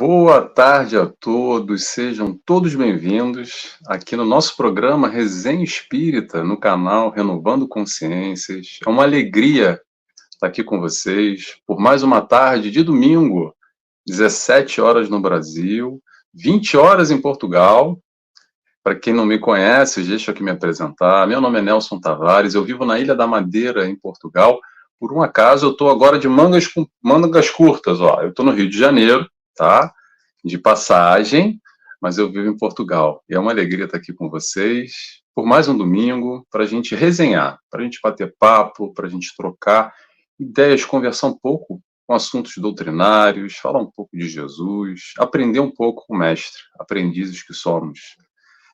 Boa tarde a todos, sejam todos bem-vindos aqui no nosso programa Resenha Espírita, no canal Renovando Consciências. É uma alegria estar aqui com vocês por mais uma tarde de domingo, 17 horas no Brasil, 20 horas em Portugal. Para quem não me conhece, deixa eu aqui me apresentar. Meu nome é Nelson Tavares, eu vivo na Ilha da Madeira, em Portugal. Por um acaso, eu estou agora de mangas curtas, ó. Eu estou no Rio de Janeiro, tá? De passagem, mas eu vivo em Portugal. E é uma alegria estar aqui com vocês por mais um domingo para a gente resenhar, para a gente bater papo, para a gente trocar ideias, conversar um pouco com assuntos doutrinários, falar um pouco de Jesus, aprender um pouco com o mestre, aprendizes que somos.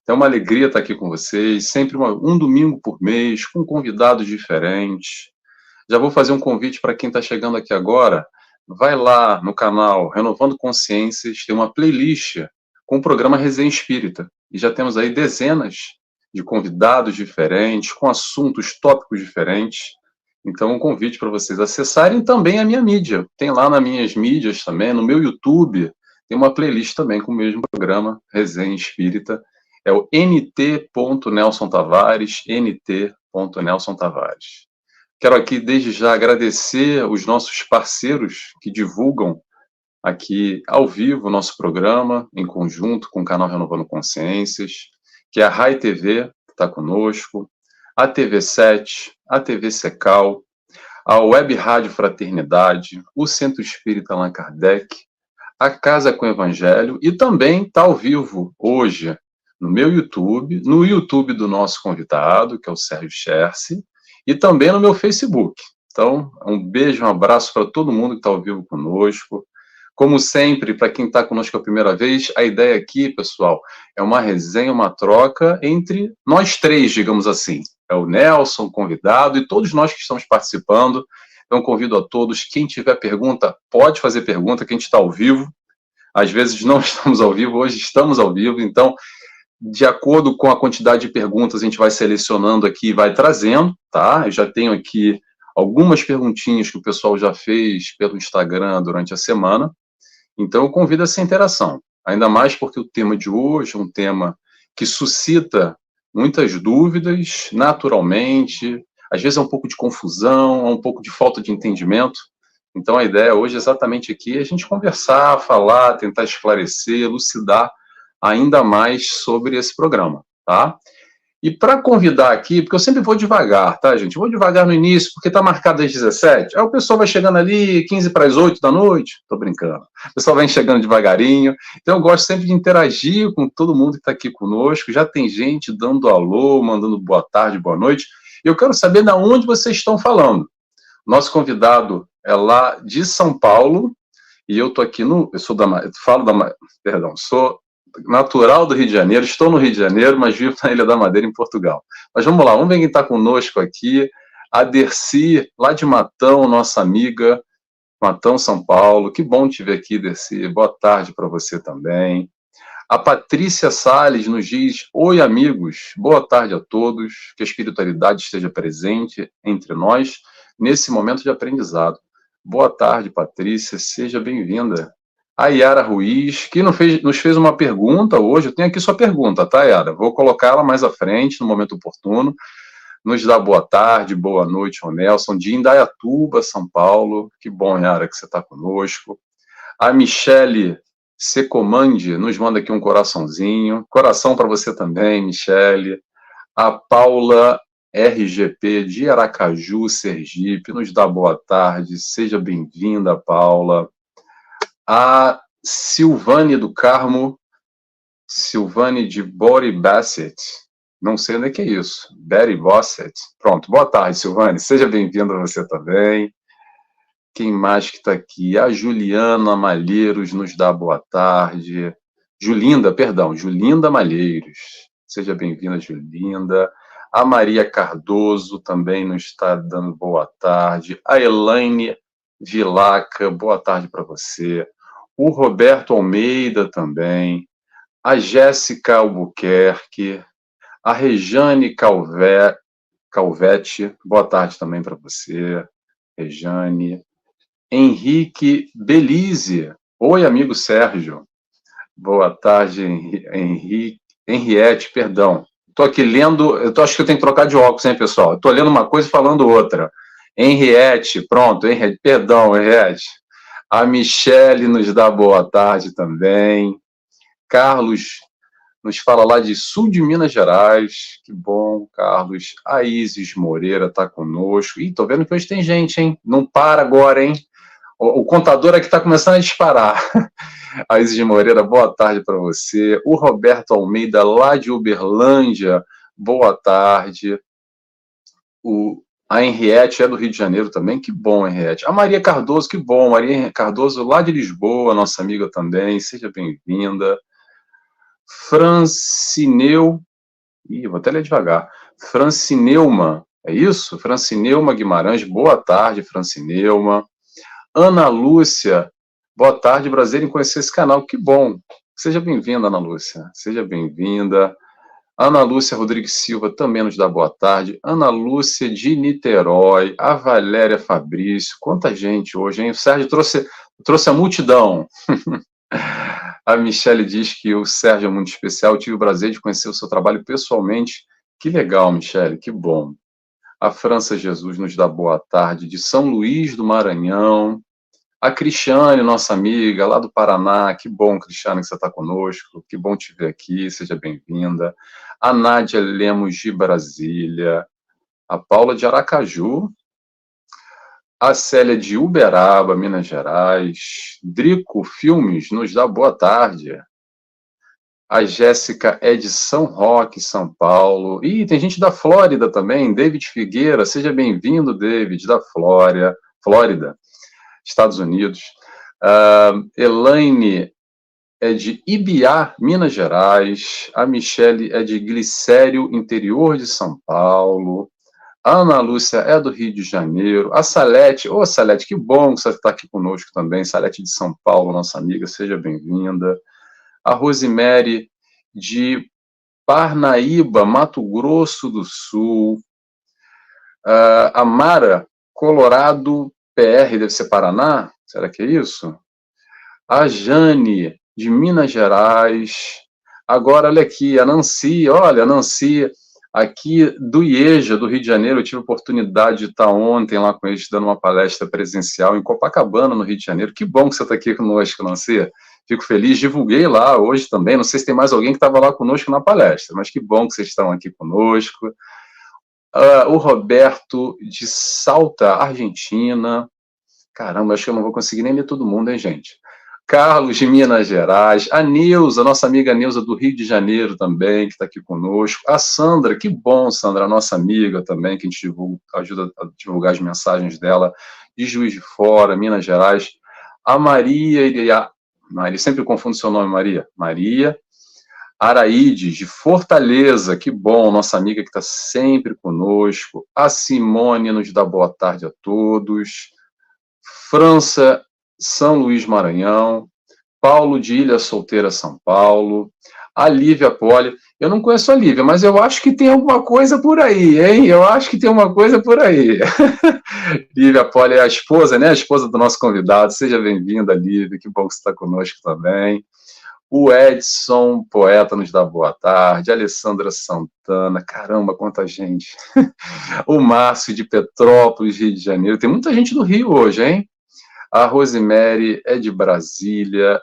É uma alegria estar aqui com vocês, sempre um domingo por mês, com convidados diferentes. Já vou fazer um convite para quem está chegando aqui agora. Vai lá no canal Renovando Consciências, tem uma playlist com o programa Resenha Espírita. E já temos aí dezenas de convidados diferentes, com assuntos, tópicos diferentes. Então, um convite para vocês acessarem também a minha mídia. Tem lá nas minhas mídias também, no meu YouTube, tem uma playlist também com o mesmo programa, Resenha Espírita. É o nt.Nelson Tavares, nt.Nelson Tavares. Quero aqui, desde já, agradecer os nossos parceiros que divulgam aqui ao vivo o nosso programa, em conjunto com o canal Renovando Consciências, que é a Rai TV, que está conosco, a TV7, a TV Secal, a Web Rádio Fraternidade, o Centro Espírita Allan Kardec, a Casa com Evangelho, e também está ao vivo hoje no meu YouTube, no YouTube do nosso convidado, que é o Sérgio Cherce, e também no meu Facebook. Então, um beijo, um abraço para todo mundo que está ao vivo conosco. Como sempre, para quem está conosco a primeira vez, a ideia aqui, pessoal, é uma resenha, uma troca entre nós três, digamos assim. É o Nelson, convidado, e todos nós que estamos participando. Então, convido a todos, quem tiver pergunta, pode fazer pergunta, que a gente está ao vivo. Às vezes não estamos ao vivo, hoje estamos ao vivo, então, de acordo com a quantidade de perguntas, a gente vai selecionando aqui e vai trazendo, tá? Eu já tenho aqui algumas perguntinhas que o pessoal já fez pelo Instagram durante a semana, então eu convido essa interação, ainda mais porque o tema de hoje é um tema que suscita muitas dúvidas, naturalmente, às vezes é um pouco de confusão, é um pouco de falta de entendimento. Então a ideia hoje exatamente aqui é a gente conversar, falar, tentar esclarecer, elucidar ainda mais sobre esse programa, tá? E para convidar aqui, porque eu sempre vou devagar, tá, gente? Vou devagar no início, porque está marcado às 17. Aí o pessoal vai chegando ali, 15 para as 8 da noite. Tô brincando. O pessoal vai chegando devagarinho. Então eu gosto sempre de interagir com todo mundo que está aqui conosco. Já tem gente dando alô, mandando boa tarde, boa noite. Eu quero saber de onde vocês estão falando. Nosso convidado é lá de São Paulo, e eu tô aqui sou natural do Rio de Janeiro, estou no Rio de Janeiro, mas vivo na Ilha da Madeira, em Portugal. Mas vamos lá, vamos ver quem está conosco aqui. A Dercy, lá de Matão, nossa amiga, Matão, São Paulo. Que bom te ver aqui, Dercy. Boa tarde para você também. A Patrícia Salles nos diz: oi, amigos, boa tarde a todos, que a espiritualidade esteja presente entre nós nesse momento de aprendizado. Boa tarde, Patrícia, seja bem-vinda. A Yara Ruiz, que nos fez uma pergunta hoje. Eu tenho aqui sua pergunta, tá, Yara? Vou colocar ela mais à frente, no momento oportuno. Nos dá boa tarde, boa noite, Nelson, de Indaiatuba, São Paulo. Que bom, Yara, que você está conosco. A Michele Secomande nos manda aqui um coraçãozinho. Coração para você também, Michele. A Paula RGP, de Aracaju, Sergipe, nos dá boa tarde. Seja bem-vinda, Paula. A Silvane do Carmo, Silvane de Bori Bassett, não sei onde é que é isso, Betty Bassett. Pronto, boa tarde, Silvane, seja bem-vinda você também. Quem mais que está aqui? A Juliana Malheiros nos dá boa tarde. Julinda Malheiros, seja bem-vinda, Julinda. A Maria Cardoso também nos está dando boa tarde. A Elaine Vilaca, boa tarde para você. O Roberto Almeida também. A Jéssica Albuquerque. A Rejane Calvete, boa tarde também para você, Rejane. Henrique Belize, Oi, amigo Sérgio. Boa tarde, Henriette, perdão. Estou aqui lendo, acho que eu tenho que trocar de óculos, hein, pessoal? Estou lendo uma coisa e falando outra. Henriette, pronto, Henriette, perdão, Henriette. A Michele nos dá boa tarde também. Carlos nos fala lá de sul de Minas Gerais. Que bom, Carlos. A Isis Moreira está conosco. Ih, tô vendo que hoje tem gente, hein? Não para agora, hein? O contador aqui está começando a disparar. A Isis Moreira, boa tarde para você. O Roberto Almeida, lá de Uberlândia, boa tarde. A Henriette é do Rio de Janeiro também, que bom, Henriette. A Maria Cardoso, que bom. Maria Cardoso, lá de Lisboa, nossa amiga também, seja bem-vinda. Francineu, vou até ler devagar. Francineuma, é isso? Francineuma Guimarães, boa tarde, Francineuma. Ana Lúcia, boa tarde, prazer em conhecer esse canal, que bom. Seja bem-vinda, Ana Lúcia, seja bem-vinda. Ana Lúcia Rodrigues Silva também nos dá boa tarde. Ana Lúcia de Niterói, a Valéria Fabrício, quanta gente hoje, hein? O Sérgio trouxe a multidão. A Michele diz que o Sérgio é muito especial, eu tive o prazer de conhecer o seu trabalho pessoalmente. Que legal, Michele, que bom. A França Jesus nos dá boa tarde, de São Luís do Maranhão. A Cristiane, nossa amiga, lá do Paraná, que bom, Cristiane, que você está conosco, que bom te ver aqui, seja bem-vinda. A Nádia Lemos, de Brasília. A Paula de Aracaju. A Célia de Uberaba, Minas Gerais. Drico Filmes nos dá boa tarde. A Jéssica é de São Roque, São Paulo. Ih, tem gente da Flórida também, David Figueira, seja bem-vindo, David, da Flórida, Estados Unidos. Elaine é de Ibiá, Minas Gerais. A Michele é de Glicério, interior de São Paulo. A Ana Lúcia é do Rio de Janeiro. A Salete, Salete, que bom que você está aqui conosco também. Salete de São Paulo, nossa amiga, seja bem-vinda. A Rosemary de Parnaíba, Mato Grosso do Sul. A Mara, Colorado, PR, deve ser Paraná? Será que é isso? A Jane, de Minas Gerais. Agora, olha aqui, a Nancy, aqui do IEJA, do Rio de Janeiro, eu tive a oportunidade de estar ontem lá com eles, dando uma palestra presencial em Copacabana, no Rio de Janeiro. Que bom que você está aqui conosco, Nancy. Fico feliz, divulguei lá hoje também, não sei se tem mais alguém que estava lá conosco na palestra, mas que bom que vocês estão aqui conosco. O Roberto, de Salta, Argentina. Caramba, acho que eu não vou conseguir nem ler todo mundo, hein, gente? Carlos, de Minas Gerais. A Neuza, nossa amiga Neuza, do Rio de Janeiro também, que está aqui conosco. A Sandra, que bom, Sandra, nossa amiga também, que a gente ajuda a divulgar as mensagens dela, de Juiz de Fora, Minas Gerais. A Maria, ele sempre confunde seu nome, Maria. Maria Araídes, de Fortaleza, que bom, nossa amiga que está sempre conosco. A Simone nos dá boa tarde a todos. França, São Luís Maranhão. Paulo de Ilha Solteira, São Paulo. A Lívia Poli. Eu não conheço a Lívia, mas eu acho que tem alguma coisa por aí, hein? Eu acho que tem uma coisa por aí. Lívia Poli é a esposa, né? A esposa do nosso convidado. Seja bem-vinda, Lívia. Que bom que você está conosco também. O Edson Poeta nos dá boa tarde. A Alessandra Santana. Caramba, quanta gente. O Márcio de Petrópolis, Rio de Janeiro. Tem muita gente do Rio hoje, hein? A Rosemary é de Brasília.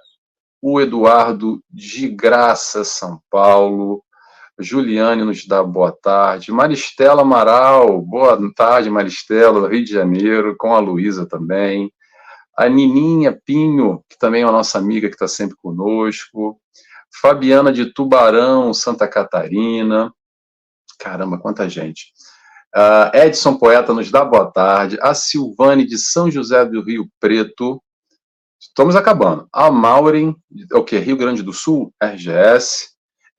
O Eduardo de Graça, São Paulo. Juliane nos dá boa tarde. Maristela Amaral, boa tarde, Maristela, Rio de Janeiro, com a Luísa também. A Nininha Pinho, que também é a nossa amiga que está sempre conosco. Fabiana de Tubarão, Santa Catarina. Caramba, quanta gente. Edson Poeta nos dá boa tarde. A Silvane de São José do Rio Preto. Estamos acabando. A Maureen, Rio Grande do Sul, RGS.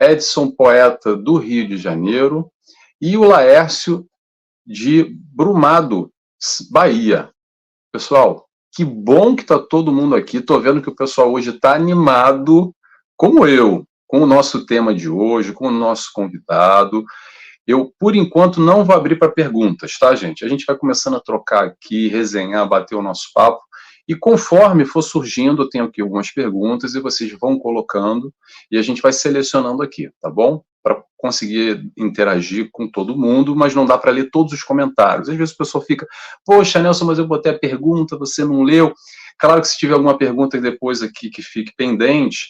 Edson Poeta, do Rio de Janeiro. E o Laércio, de Brumado, Bahia. Pessoal, que bom que está todo mundo aqui. Estou vendo que o pessoal hoje está animado, como eu, com o nosso tema de hoje, com o nosso convidado. Eu, por enquanto, não vou abrir para perguntas, tá, gente? A gente vai começando a trocar aqui, resenhar, bater o nosso papo. E conforme for surgindo, eu tenho aqui algumas perguntas e vocês vão colocando e a gente vai selecionando aqui, tá bom? Para conseguir interagir com todo mundo, mas não dá para ler todos os comentários. Às vezes a pessoa fica, poxa, Nelson, mas eu botei a pergunta, você não leu. Claro que se tiver alguma pergunta depois aqui que fique pendente,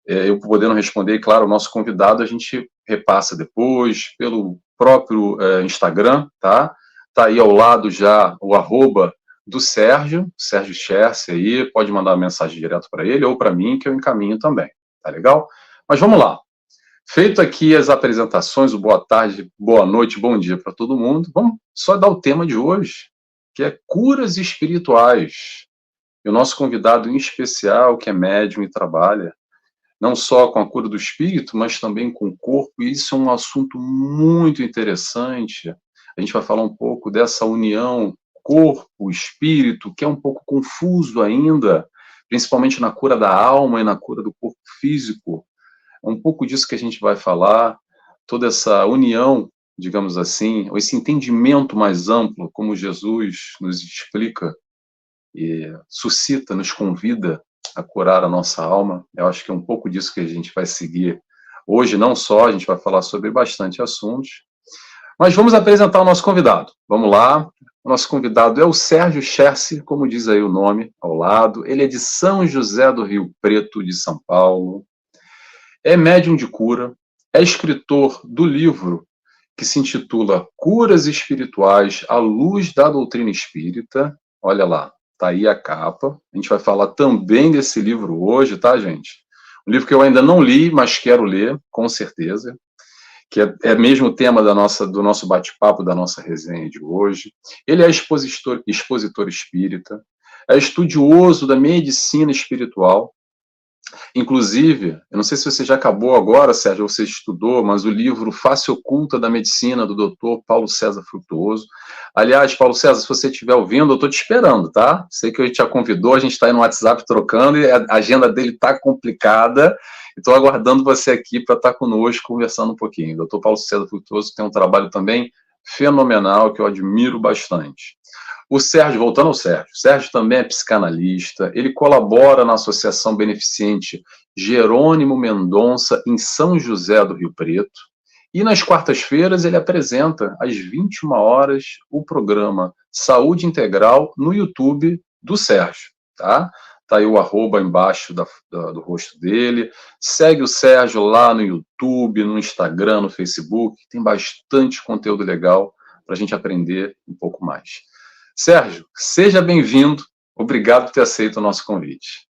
eu podendo responder, claro, o nosso convidado a gente repassa depois pelo próprio Instagram, tá? Tá aí ao lado já o arroba do Sérgio Cherce aí, pode mandar uma mensagem direto para ele ou para mim, que eu encaminho também, tá legal? Mas vamos lá. Feito aqui as apresentações, o boa tarde, boa noite, bom dia para todo mundo, vamos só dar o tema de hoje, que é curas espirituais. E o nosso convidado em especial, que é médium e trabalha não só com a cura do espírito, mas também com o corpo, e isso é um assunto muito interessante. A gente vai falar um pouco dessa união corpo-espírito, que é um pouco confuso ainda, principalmente na cura da alma e na cura do corpo físico. É um pouco disso que a gente vai falar, toda essa união, digamos assim, ou esse entendimento mais amplo, como Jesus nos explica e suscita, nos convida a curar a nossa alma. Eu acho que é um pouco disso que a gente vai seguir hoje, não só, a gente vai falar sobre bastante assuntos, mas vamos apresentar o nosso convidado. Vamos lá. O nosso convidado é o Sérgio Cherce, como diz aí o nome ao lado. Ele é de São José do Rio Preto, de São Paulo. É médium de cura, é escritor do livro que se intitula Curas Espirituais à Luz da Doutrina Espírita. Olha lá, tá aí a capa. A gente vai falar também desse livro hoje, tá, gente? Um livro que eu ainda não li, mas quero ler, com certeza, que é mesmo o tema do nosso bate-papo, da nossa resenha de hoje. Ele é expositor espírita, é estudioso da medicina espiritual. Inclusive, eu não sei se você já acabou agora, Sérgio, você estudou, mas o livro Face Oculta da Medicina, do Dr. Paulo César Frutuoso. Aliás, Paulo César, se você estiver ouvindo, eu estou te esperando, tá? Sei que ele te convidou, a gente está aí no WhatsApp trocando e a agenda dele está complicada. Estou aguardando você aqui para estar conosco, conversando um pouquinho. O Dr. Paulo César Frutuoso tem um trabalho também fenomenal, que eu admiro bastante. O Sérgio, voltando ao Sérgio, Sérgio também é psicanalista, ele colabora na Associação Beneficente Jerônimo Mendonça, em São José do Rio Preto, e nas quartas-feiras ele apresenta, às 21 horas, o programa Saúde Integral no YouTube do Sérgio, tá? Tá aí o arroba embaixo do rosto dele, segue o Sérgio lá no YouTube, no Instagram, no Facebook, tem bastante conteúdo legal para a gente aprender um pouco mais. Sérgio, seja bem-vindo. Obrigado por ter aceito o nosso convite.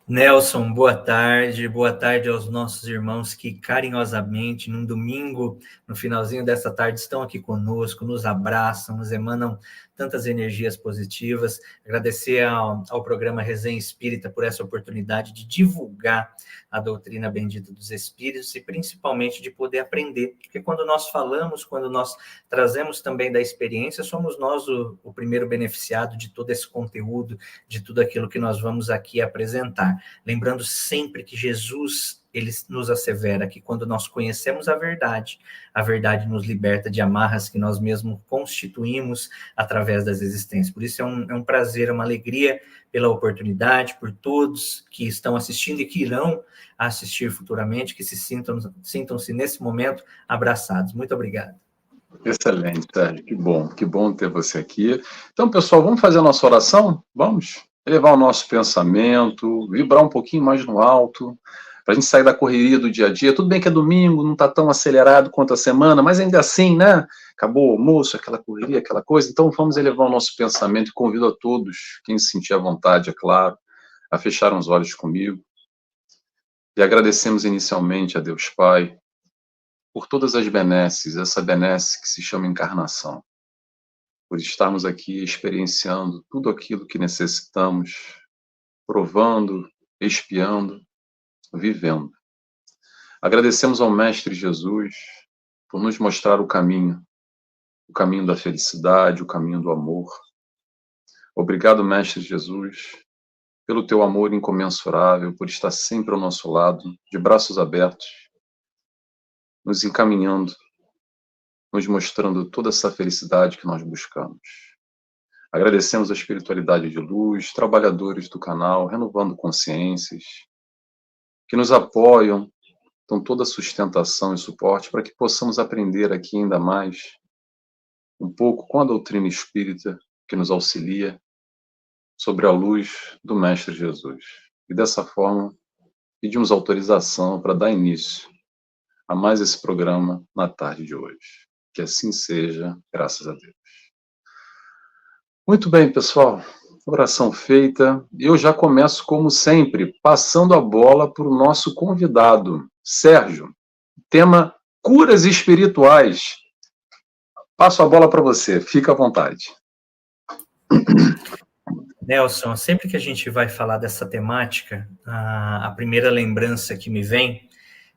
Nelson, boa tarde aos nossos irmãos que carinhosamente, num domingo, no finalzinho dessa tarde, estão aqui conosco, nos abraçam, nos emanam tantas energias positivas. Agradecer ao programa Resenha Espírita por essa oportunidade de divulgar a doutrina bendita dos Espíritos e principalmente de poder aprender, porque quando nós falamos, quando nós trazemos também da experiência, somos nós o primeiro beneficiado de todo esse conteúdo, de tudo aquilo que nós vamos aqui apresentar. Lembrando sempre que Jesus, ele nos assevera que quando nós conhecemos a verdade nos liberta de amarras que nós mesmos constituímos através das existências. Por isso é um prazer, uma alegria pela oportunidade, por todos que estão assistindo e que irão assistir futuramente, que sintam-se nesse momento abraçados. Muito obrigado. Excelente, Sérgio, que bom ter você aqui. Então, pessoal, vamos fazer a nossa oração? Vamos? Elevar o nosso pensamento, vibrar um pouquinho mais no alto, para a gente sair da correria do dia a dia. Tudo bem que é domingo, não está tão acelerado quanto a semana, mas ainda assim, né? Acabou o almoço, aquela correria, aquela coisa. Então, vamos elevar o nosso pensamento e convido a todos, quem se sentir à vontade, é claro, a fechar os olhos comigo. E agradecemos inicialmente a Deus Pai por todas as benesses, essa benesse que se chama encarnação, por estarmos aqui experienciando tudo aquilo que necessitamos, provando, expiando, vivendo. Agradecemos ao Mestre Jesus por nos mostrar o caminho da felicidade, o caminho do amor. Obrigado, Mestre Jesus, pelo teu amor incomensurável, por estar sempre ao nosso lado, de braços abertos, nos encaminhando, nos mostrando toda essa felicidade que nós buscamos. Agradecemos a espiritualidade de luz, trabalhadores do canal Renovando Consciências, que nos apoiam, dão toda a sustentação e suporte para que possamos aprender aqui ainda mais um pouco com a doutrina espírita que nos auxilia sobre a luz do Mestre Jesus. E dessa forma, pedimos autorização para dar início a mais esse programa na tarde de hoje. Que assim seja, graças a Deus. Muito bem, pessoal. Oração feita. Eu já começo, como sempre, passando a bola para o nosso convidado, Sérgio. Tema curas espirituais. Passo a bola para você. Fica à vontade. Nelson, sempre que a gente vai falar dessa temática, a primeira lembrança que me vem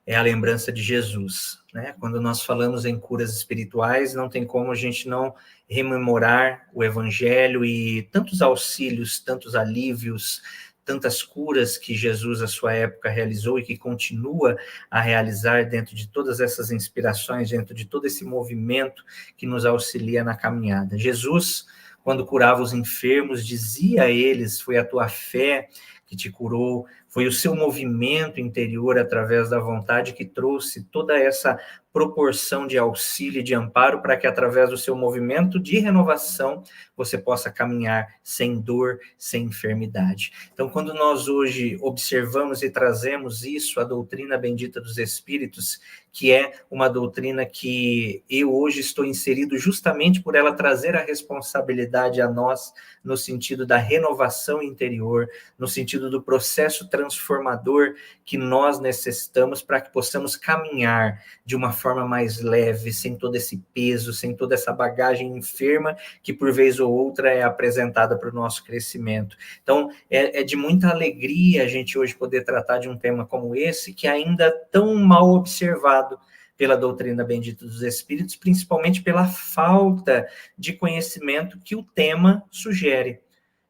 é a lembrança de Jesus, né? Quando nós falamos em curas espirituais, não tem como a gente não rememorar o Evangelho e tantos auxílios, tantos alívios, tantas curas que Jesus, à sua época, realizou e que continua a realizar dentro de todas essas inspirações, dentro de todo esse movimento que nos auxilia na caminhada. Jesus, quando curava os enfermos, dizia a eles: foi a tua fé que te curou, foi o seu movimento interior através da vontade que trouxe toda essa proporção de auxílio e de amparo para que através do seu movimento de renovação você possa caminhar sem dor, sem enfermidade. Então, quando nós hoje observamos e trazemos isso, a doutrina bendita dos Espíritos, que é uma doutrina que eu hoje estou inserido justamente por ela trazer a responsabilidade a nós no sentido da renovação interior, no sentido do processo transformador que nós necessitamos para que possamos caminhar de uma forma mais leve, sem todo esse peso, sem toda essa bagagem enferma que por vez ou outra é apresentada para o nosso crescimento. Então, é de muita alegria a gente hoje poder tratar de um tema como esse, que ainda é tão mal observado pela doutrina bendita dos Espíritos, principalmente pela falta de conhecimento que o tema sugere.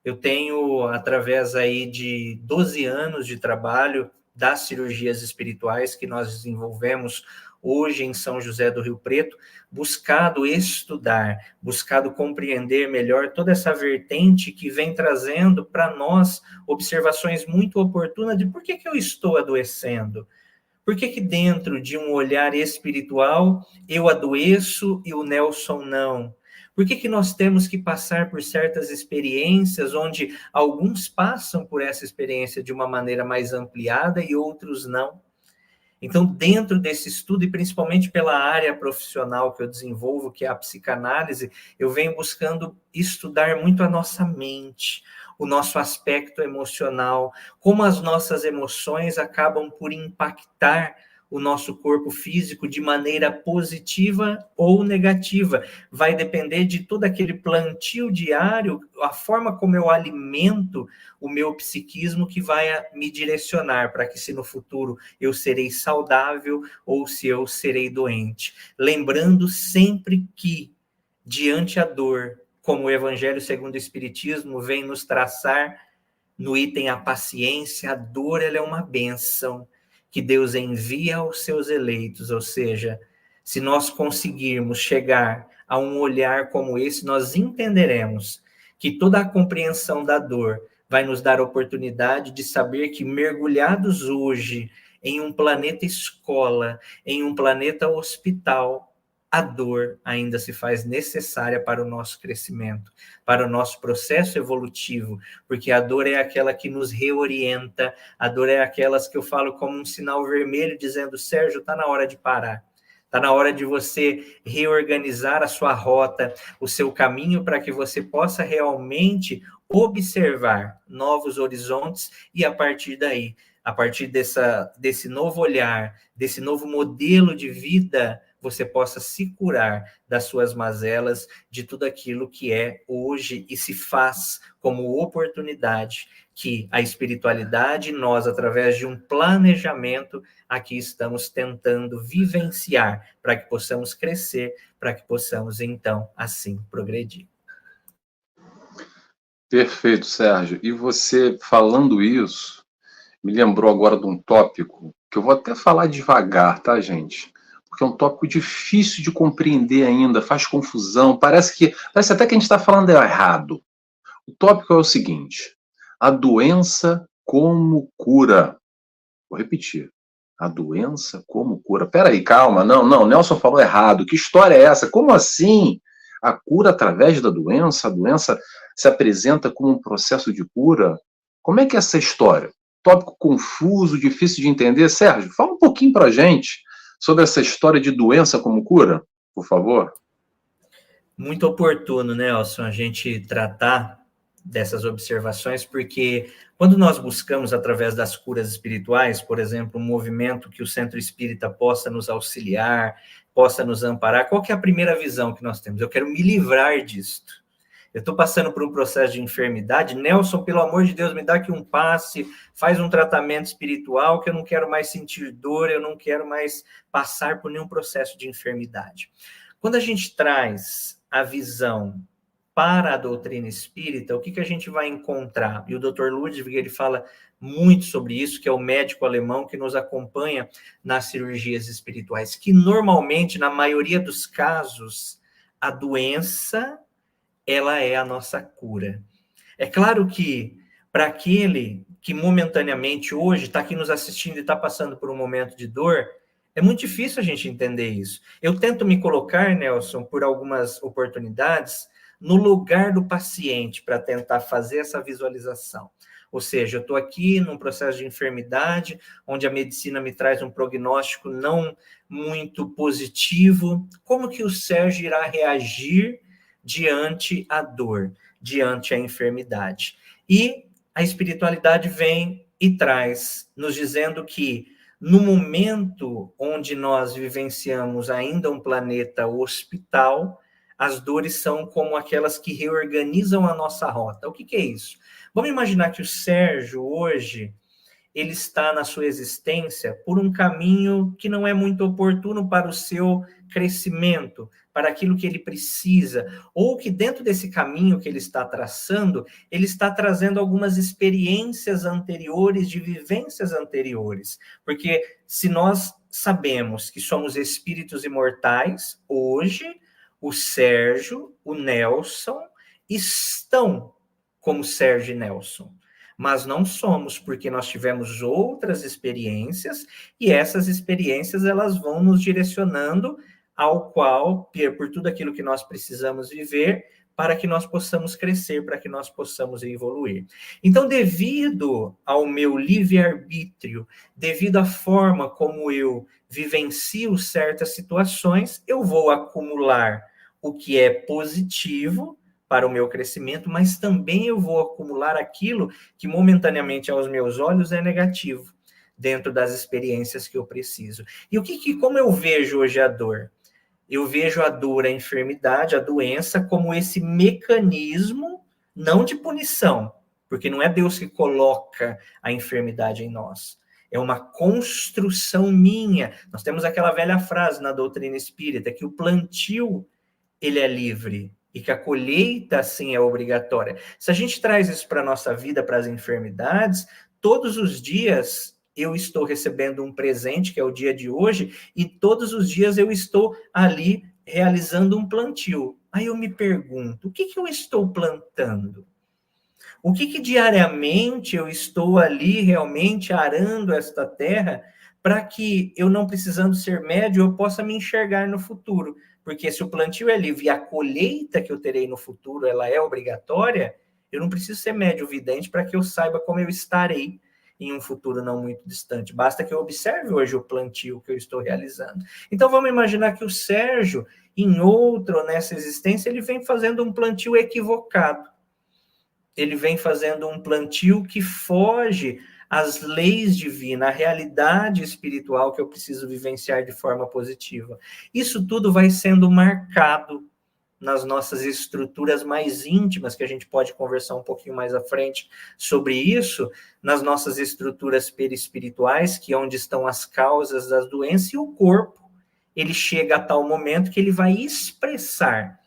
Eu tenho, através aí de 12 anos de trabalho das cirurgias espirituais que nós desenvolvemos hoje em São José do Rio Preto, buscado estudar, buscado compreender melhor toda essa vertente que vem trazendo para nós observações muito oportunas de por que eu estou adoecendo. Por que dentro de um olhar espiritual eu adoeço e o Nelson não? Por que nós temos que passar por certas experiências onde alguns passam por essa experiência de uma maneira mais ampliada e outros não? Então, dentro desse estudo, e principalmente pela área profissional que eu desenvolvo, que é a psicanálise, eu venho buscando estudar muito a nossa mente, o nosso aspecto emocional, como as nossas emoções acabam por impactar o nosso corpo físico de maneira positiva ou negativa. Vai depender de todo aquele plantio diário, a forma como eu alimento o meu psiquismo que vai me direcionar para que se no futuro eu serei saudável ou se eu serei doente. Lembrando sempre que, diante a dor, como o Evangelho segundo o Espiritismo vem nos traçar no item a paciência, a dor ela é uma bênção que Deus envia aos seus eleitos, ou seja, se nós conseguirmos chegar a um olhar como esse, nós entenderemos que toda a compreensão da dor vai nos dar a oportunidade de saber que mergulhados hoje em um planeta escola, em um planeta hospital, a dor ainda se faz necessária para o nosso crescimento, para o nosso processo evolutivo, porque a dor é aquela que nos reorienta, a dor é aquelas que eu falo como um sinal vermelho, dizendo: Sérgio, está na hora de parar, está na hora de você reorganizar a sua rota, o seu caminho, para que você possa realmente observar novos horizontes e, a partir daí, a partir desse novo olhar, desse novo modelo de vida, você possa se curar das suas mazelas, de tudo aquilo que é hoje e se faz como oportunidade que a espiritualidade, nós, através de um planejamento, aqui estamos tentando vivenciar para que possamos crescer, para que possamos, então, assim, progredir. Perfeito, Sérgio. E você falando isso, me lembrou agora de um tópico que eu vou até falar devagar, tá, gente? Porque é um tópico difícil de compreender ainda, faz confusão, parece até que a gente está falando errado. O tópico é o seguinte: a doença como cura. Vou repetir. A doença como cura. Peraí, calma. Não, Nelson falou errado. Que história é essa? Como assim? A cura através da doença? A doença se apresenta como um processo de cura? Como é que é essa história? Tópico confuso, difícil de entender. Sérgio, fala um pouquinho pra gente sobre essa história de doença como cura, por favor. Muito oportuno, né, Nelson, a gente tratar dessas observações, porque quando nós buscamos, através das curas espirituais, por exemplo, um movimento que o centro espírita possa nos auxiliar, possa nos amparar, qual que é a primeira visão que nós temos? Eu quero me livrar disto. Eu estou passando por um processo de enfermidade. Nelson, pelo amor de Deus, me dá aqui um passe, faz um tratamento espiritual, que eu não quero mais sentir dor, eu não quero mais passar por nenhum processo de enfermidade. Quando a gente traz a visão para a doutrina espírita, o que a gente vai encontrar? E o Dr. Ludwig, ele fala muito sobre isso, que é o médico alemão que nos acompanha nas cirurgias espirituais, que normalmente, na maioria dos casos, a doença, ela é a nossa cura. É claro que, para aquele que momentaneamente hoje está aqui nos assistindo e está passando por um momento de dor, é muito difícil a gente entender isso. Eu tento me colocar, Nelson, por algumas oportunidades, no lugar do paciente para tentar fazer essa visualização. Ou seja, eu estou aqui num processo de enfermidade, onde a medicina me traz um prognóstico não muito positivo. Como que o Sérgio irá reagir diante a dor, diante a enfermidade? E a espiritualidade vem e traz, nos dizendo que no momento onde nós vivenciamos ainda um planeta hospital, as dores são como aquelas que reorganizam a nossa rota. O que é isso? Vamos imaginar que o Sérgio, hoje, ele está na sua existência por um caminho que não é muito oportuno para o seu crescimento, para aquilo que ele precisa, ou que dentro desse caminho que ele está traçando, ele está trazendo algumas experiências anteriores, de vivências anteriores. Porque se nós sabemos que somos espíritos imortais, hoje, o Sérgio, o Nelson, estão como Sérgio e Nelson. Mas não somos, porque nós tivemos outras experiências, e essas experiências elas vão nos direcionando ao qual, por tudo aquilo que nós precisamos viver, para que nós possamos crescer, para que nós possamos evoluir. Então, devido ao meu livre-arbítrio, devido à forma como eu vivencio certas situações, eu vou acumular o que é positivo para o meu crescimento, mas também eu vou acumular aquilo que momentaneamente aos meus olhos é negativo, dentro das experiências que eu preciso. E como eu vejo hoje a dor? Eu vejo a dor, a enfermidade, a doença como esse mecanismo, não de punição, porque não é Deus que coloca a enfermidade em nós. É uma construção minha. Nós temos aquela velha frase na doutrina espírita, que o plantio, ele é livre, e que a colheita, sim, é obrigatória. Se a gente traz isso para a nossa vida, para as enfermidades, todos os dias eu estou recebendo um presente, que é o dia de hoje, e todos os dias eu estou ali realizando um plantio. Aí eu me pergunto, o que eu estou plantando? O que diariamente eu estou ali realmente arando esta terra para que eu, não precisando ser médio, eu possa me enxergar no futuro? Porque se o plantio é livre e a colheita que eu terei no futuro ela é obrigatória, eu não preciso ser médio vidente para que eu saiba como eu estarei em um futuro não muito distante. Basta que eu observe hoje o plantio que eu estou realizando. Então vamos imaginar que o Sérgio, em outra, nessa existência, ele vem fazendo um plantio equivocado. Ele vem fazendo um plantio que foge às leis divinas, à realidade espiritual que eu preciso vivenciar de forma positiva. Isso tudo vai sendo marcado nas nossas estruturas mais íntimas, que a gente pode conversar um pouquinho mais à frente sobre isso, nas nossas estruturas perispirituais, que é onde estão as causas das doenças, e o corpo, ele chega a tal momento que ele vai expressar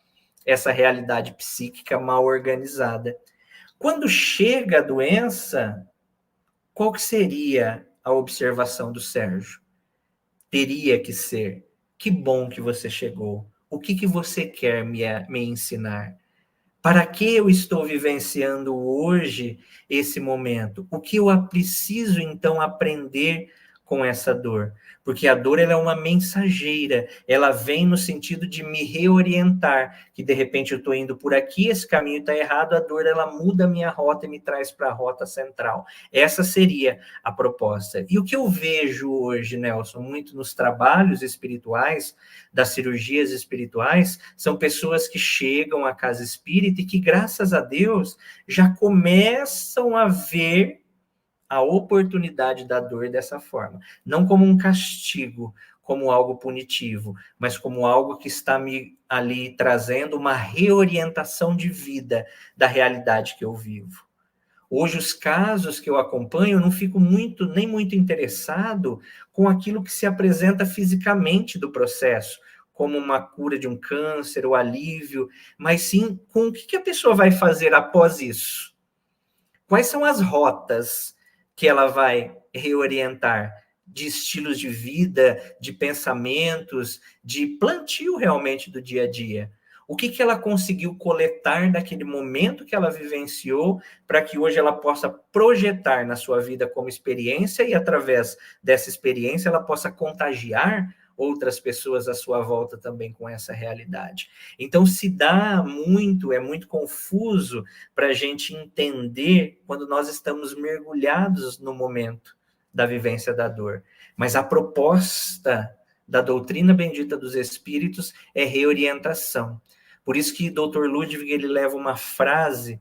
essa realidade psíquica mal organizada. Quando chega a doença, qual que seria a observação do Sérgio? Teria que ser: que bom que você chegou. O que você quer me ensinar? Para que eu estou vivenciando hoje esse momento? O que eu preciso, então, aprender com essa dor? Porque a dor ela é uma mensageira, ela vem no sentido de me reorientar, que de repente eu estou indo por aqui, esse caminho está errado, a dor ela muda a minha rota e me traz para a rota central. Essa seria a proposta. E o que eu vejo hoje, Nelson, muito nos trabalhos espirituais, das cirurgias espirituais, são pessoas que chegam à casa espírita e que, graças a Deus, já começam a ver a oportunidade da dor dessa forma. Não como um castigo, como algo punitivo, mas como algo que está me ali trazendo uma reorientação de vida da realidade que eu vivo. Hoje, os casos que eu acompanho, eu não fico nem muito interessado com aquilo que se apresenta fisicamente do processo, como uma cura de um câncer, ou alívio, mas sim com o que a pessoa vai fazer após isso. Quais são as rotas que ela vai reorientar de estilos de vida, de pensamentos, de plantio realmente do dia a dia? O que ela conseguiu coletar daquele momento que ela vivenciou para que hoje ela possa projetar na sua vida como experiência e, através dessa experiência, ela possa contagiar outras pessoas à sua volta também com essa realidade. Então, é muito confuso para a gente entender quando nós estamos mergulhados no momento da vivência da dor. Mas a proposta da doutrina bendita dos espíritos é reorientação. Por isso que Dr. Ludwig ele leva uma frase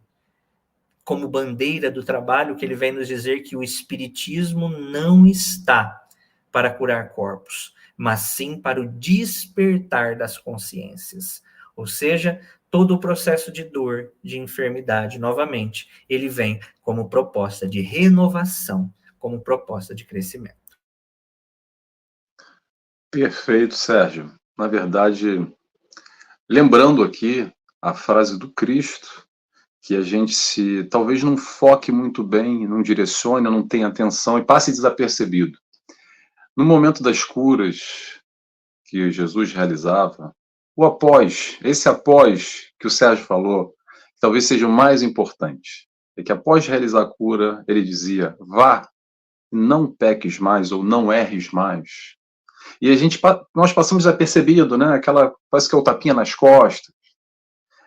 como bandeira do trabalho, que ele vem nos dizer que o espiritismo não está para curar corpos, mas sim para o despertar das consciências. Ou seja, todo o processo de dor, de enfermidade, novamente, ele vem como proposta de renovação, como proposta de crescimento. Perfeito, Sérgio. Na verdade, lembrando aqui a frase do Cristo, que a gente talvez não foque muito bem, não direcione, não tenha atenção e passe desapercebido. No momento das curas que Jesus realizava, esse após que o Sérgio falou, talvez seja o mais importante. É que após realizar a cura, ele dizia: vá, não peques mais ou não erres mais. E nós passamos desapercebido, né? Parece que é o tapinha nas costas.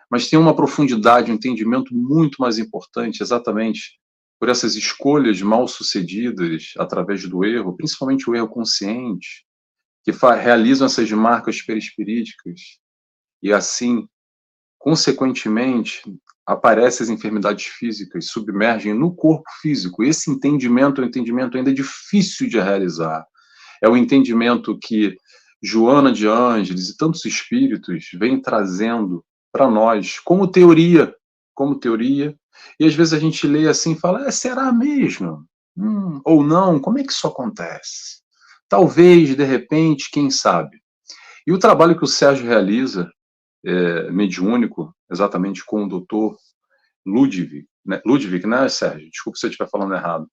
Mas tem uma profundidade, um entendimento muito mais importante, exatamente por essas escolhas mal sucedidas através do erro, principalmente o erro consciente, que realizam essas marcas perispiríticas e assim, consequentemente, aparecem as enfermidades físicas, submergem no corpo físico. Esse entendimento é um entendimento ainda difícil de realizar. É o entendimento que Joana de Ângeles e tantos espíritos vêm trazendo para nós como teoria, e às vezes a gente lê assim e fala: será mesmo? Ou não? Como é que isso acontece? Talvez, de repente, quem sabe? E o trabalho que o Sérgio realiza, mediúnico, exatamente com o doutor Ludwig, né, Sérgio? Desculpa se eu estiver falando errado.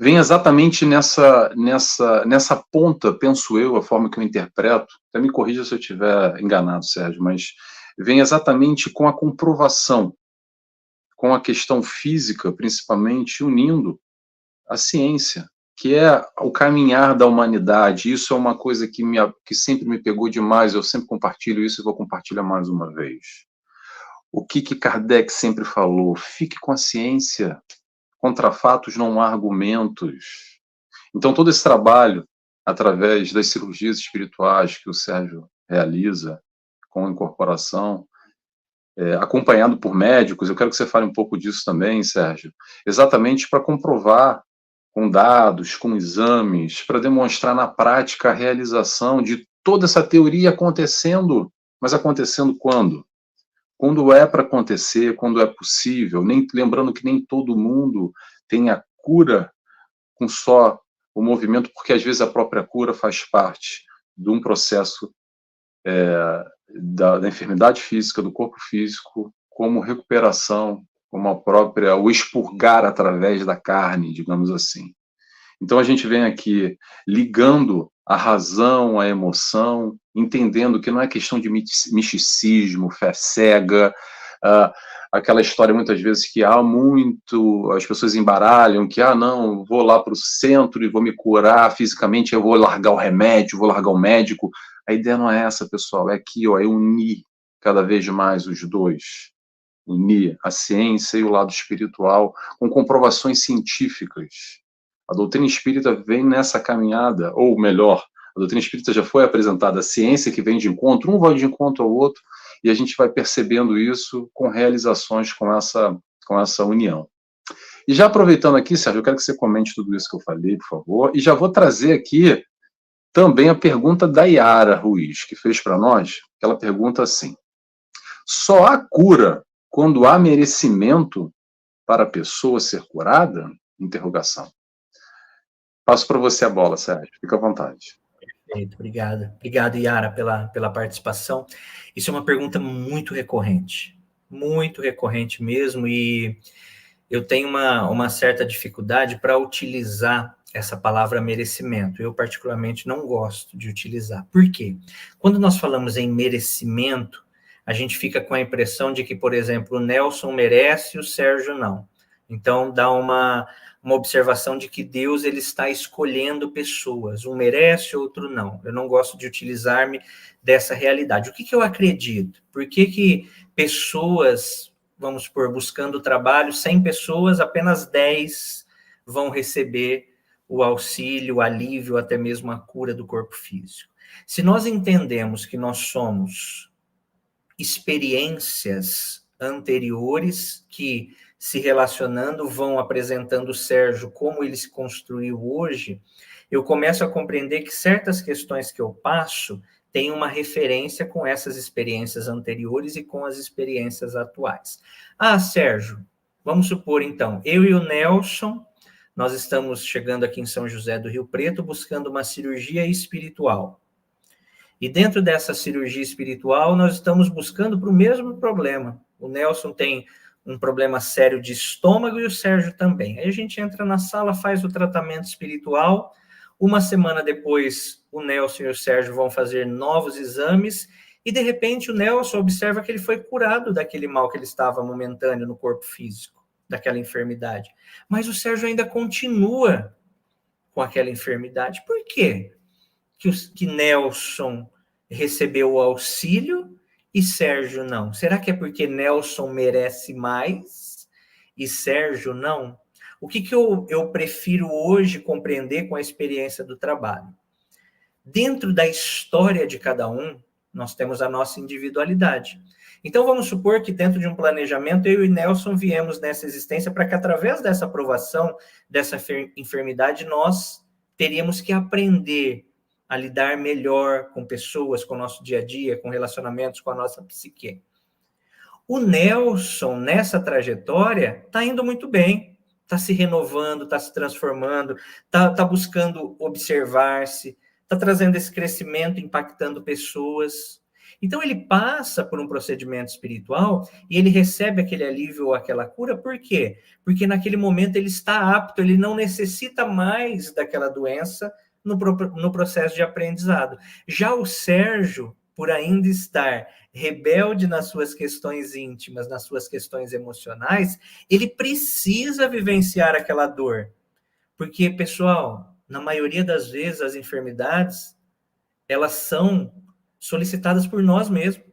Vem exatamente nessa ponta, penso eu, a forma que eu interpreto, até me corrija se eu estiver enganado, Sérgio, mas vem exatamente com a comprovação, com a questão física, principalmente, unindo a ciência, que é o caminhar da humanidade. Isso é uma coisa que sempre me pegou demais, eu sempre compartilho isso e vou compartilhar mais uma vez. O que Kardec sempre falou: fique com a ciência, contra fatos não há argumentos. Então, todo esse trabalho, através das cirurgias espirituais que o Sérgio realiza com a incorporação, acompanhado por médicos, eu quero que você fale um pouco disso também, Sérgio, exatamente para comprovar com dados, com exames, para demonstrar na prática a realização de toda essa teoria acontecendo. Mas acontecendo quando? Quando é para acontecer, quando é possível, lembrando que nem todo mundo tem a cura com só o movimento, porque às vezes a própria cura faz parte de um processo da enfermidade física, do corpo físico, como recuperação, como o expurgar através da carne, digamos assim. Então a gente vem aqui ligando a razão, a emoção, entendendo que não é questão de misticismo, fé cega, Aquela história, muitas vezes, que há muito, as pessoas embaralham, que, não, vou lá para o centro e vou me curar fisicamente, eu vou largar o remédio, vou largar o médico. A ideia não é essa, pessoal, é aqui, é unir cada vez mais os dois. Unir a ciência e o lado espiritual com comprovações científicas. A doutrina espírita vem nessa caminhada, ou melhor, a doutrina espírita já foi apresentada, a ciência que vem de encontro, um vai de encontro ao outro, e a gente vai percebendo isso com realizações com essa união. E já aproveitando aqui, Sérgio, eu quero que você comente tudo isso que eu falei, por favor, e já vou trazer aqui também a pergunta da Yara Ruiz, que fez para nós, que ela pergunta assim: só há cura quando há merecimento para a pessoa ser curada? Interrogação. Passo para você a bola, Sérgio. Fica à vontade. Perfeito, obrigado. Obrigado, Yara, pela participação. Isso é uma pergunta muito recorrente mesmo, e eu tenho uma certa dificuldade para utilizar essa palavra merecimento. Eu, particularmente, não gosto de utilizar. Por quê? Quando nós falamos em merecimento, a gente fica com a impressão de que, por exemplo, o Nelson merece e o Sérgio não. Então, dá uma observação de que Deus ele está escolhendo pessoas. Um merece, outro não. Eu não gosto de utilizar-me dessa realidade. O que eu acredito? Por que pessoas, vamos supor, buscando trabalho, 100 pessoas, apenas 10 vão receber o auxílio, o alívio, até mesmo a cura do corpo físico? Se nós entendemos que nós somos experiências anteriores que, se relacionando, vão apresentando o Sérgio como ele se construiu hoje, eu começo a compreender que certas questões que eu passo têm uma referência com essas experiências anteriores e com as experiências atuais. Sérgio, vamos supor, então, eu e o Nelson, nós estamos chegando aqui em São José do Rio Preto buscando uma cirurgia espiritual. E dentro dessa cirurgia espiritual, nós estamos buscando para o mesmo problema. O Nelson tem um problema sério de estômago e o Sérgio também. Aí a gente entra na sala, faz o tratamento espiritual. Uma semana depois, o Nelson e o Sérgio vão fazer novos exames e, de repente, o Nelson observa que ele foi curado daquele mal que ele estava momentâneo no corpo físico, daquela enfermidade. Mas o Sérgio ainda continua com aquela enfermidade. Por quê? Que Nelson recebeu o auxílio e Sérgio não? Será que é porque Nelson merece mais e Sérgio não? O que eu prefiro hoje compreender com a experiência do trabalho? Dentro da história de cada um, nós temos a nossa individualidade. Então, vamos supor que dentro de um planejamento, eu e Nelson viemos nessa existência para que, através dessa aprovação, dessa enfermidade, nós teríamos que aprender a lidar melhor com pessoas, com o nosso dia a dia, com relacionamentos, com a nossa psique. O Nelson, nessa trajetória, está indo muito bem, está se renovando, está se transformando, está buscando observar-se, está trazendo esse crescimento, impactando pessoas. Então, ele passa por um procedimento espiritual e ele recebe aquele alívio ou aquela cura. Por quê? Porque naquele momento ele está apto, ele não necessita mais daquela doença no processo de aprendizado. Já o Sérgio, por ainda estar rebelde nas suas questões íntimas, nas suas questões emocionais, ele precisa vivenciar aquela dor. Porque, pessoal, na maioria das vezes, as enfermidades, elas são solicitadas por nós mesmos.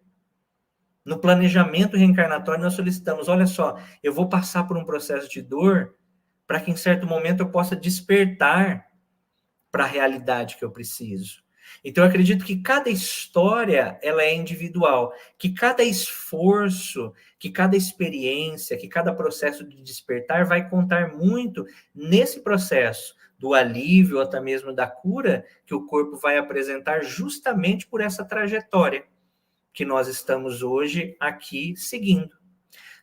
No planejamento reencarnatório, nós solicitamos, olha só, eu vou passar por um processo de dor para que, em certo momento, eu possa despertar para a realidade que eu preciso. Então, eu acredito que cada história, ela é individual, que cada esforço, que cada experiência, que cada processo de despertar vai contar muito nesse processo do alívio, até mesmo da cura, que o corpo vai apresentar justamente por essa trajetória que nós estamos hoje aqui seguindo.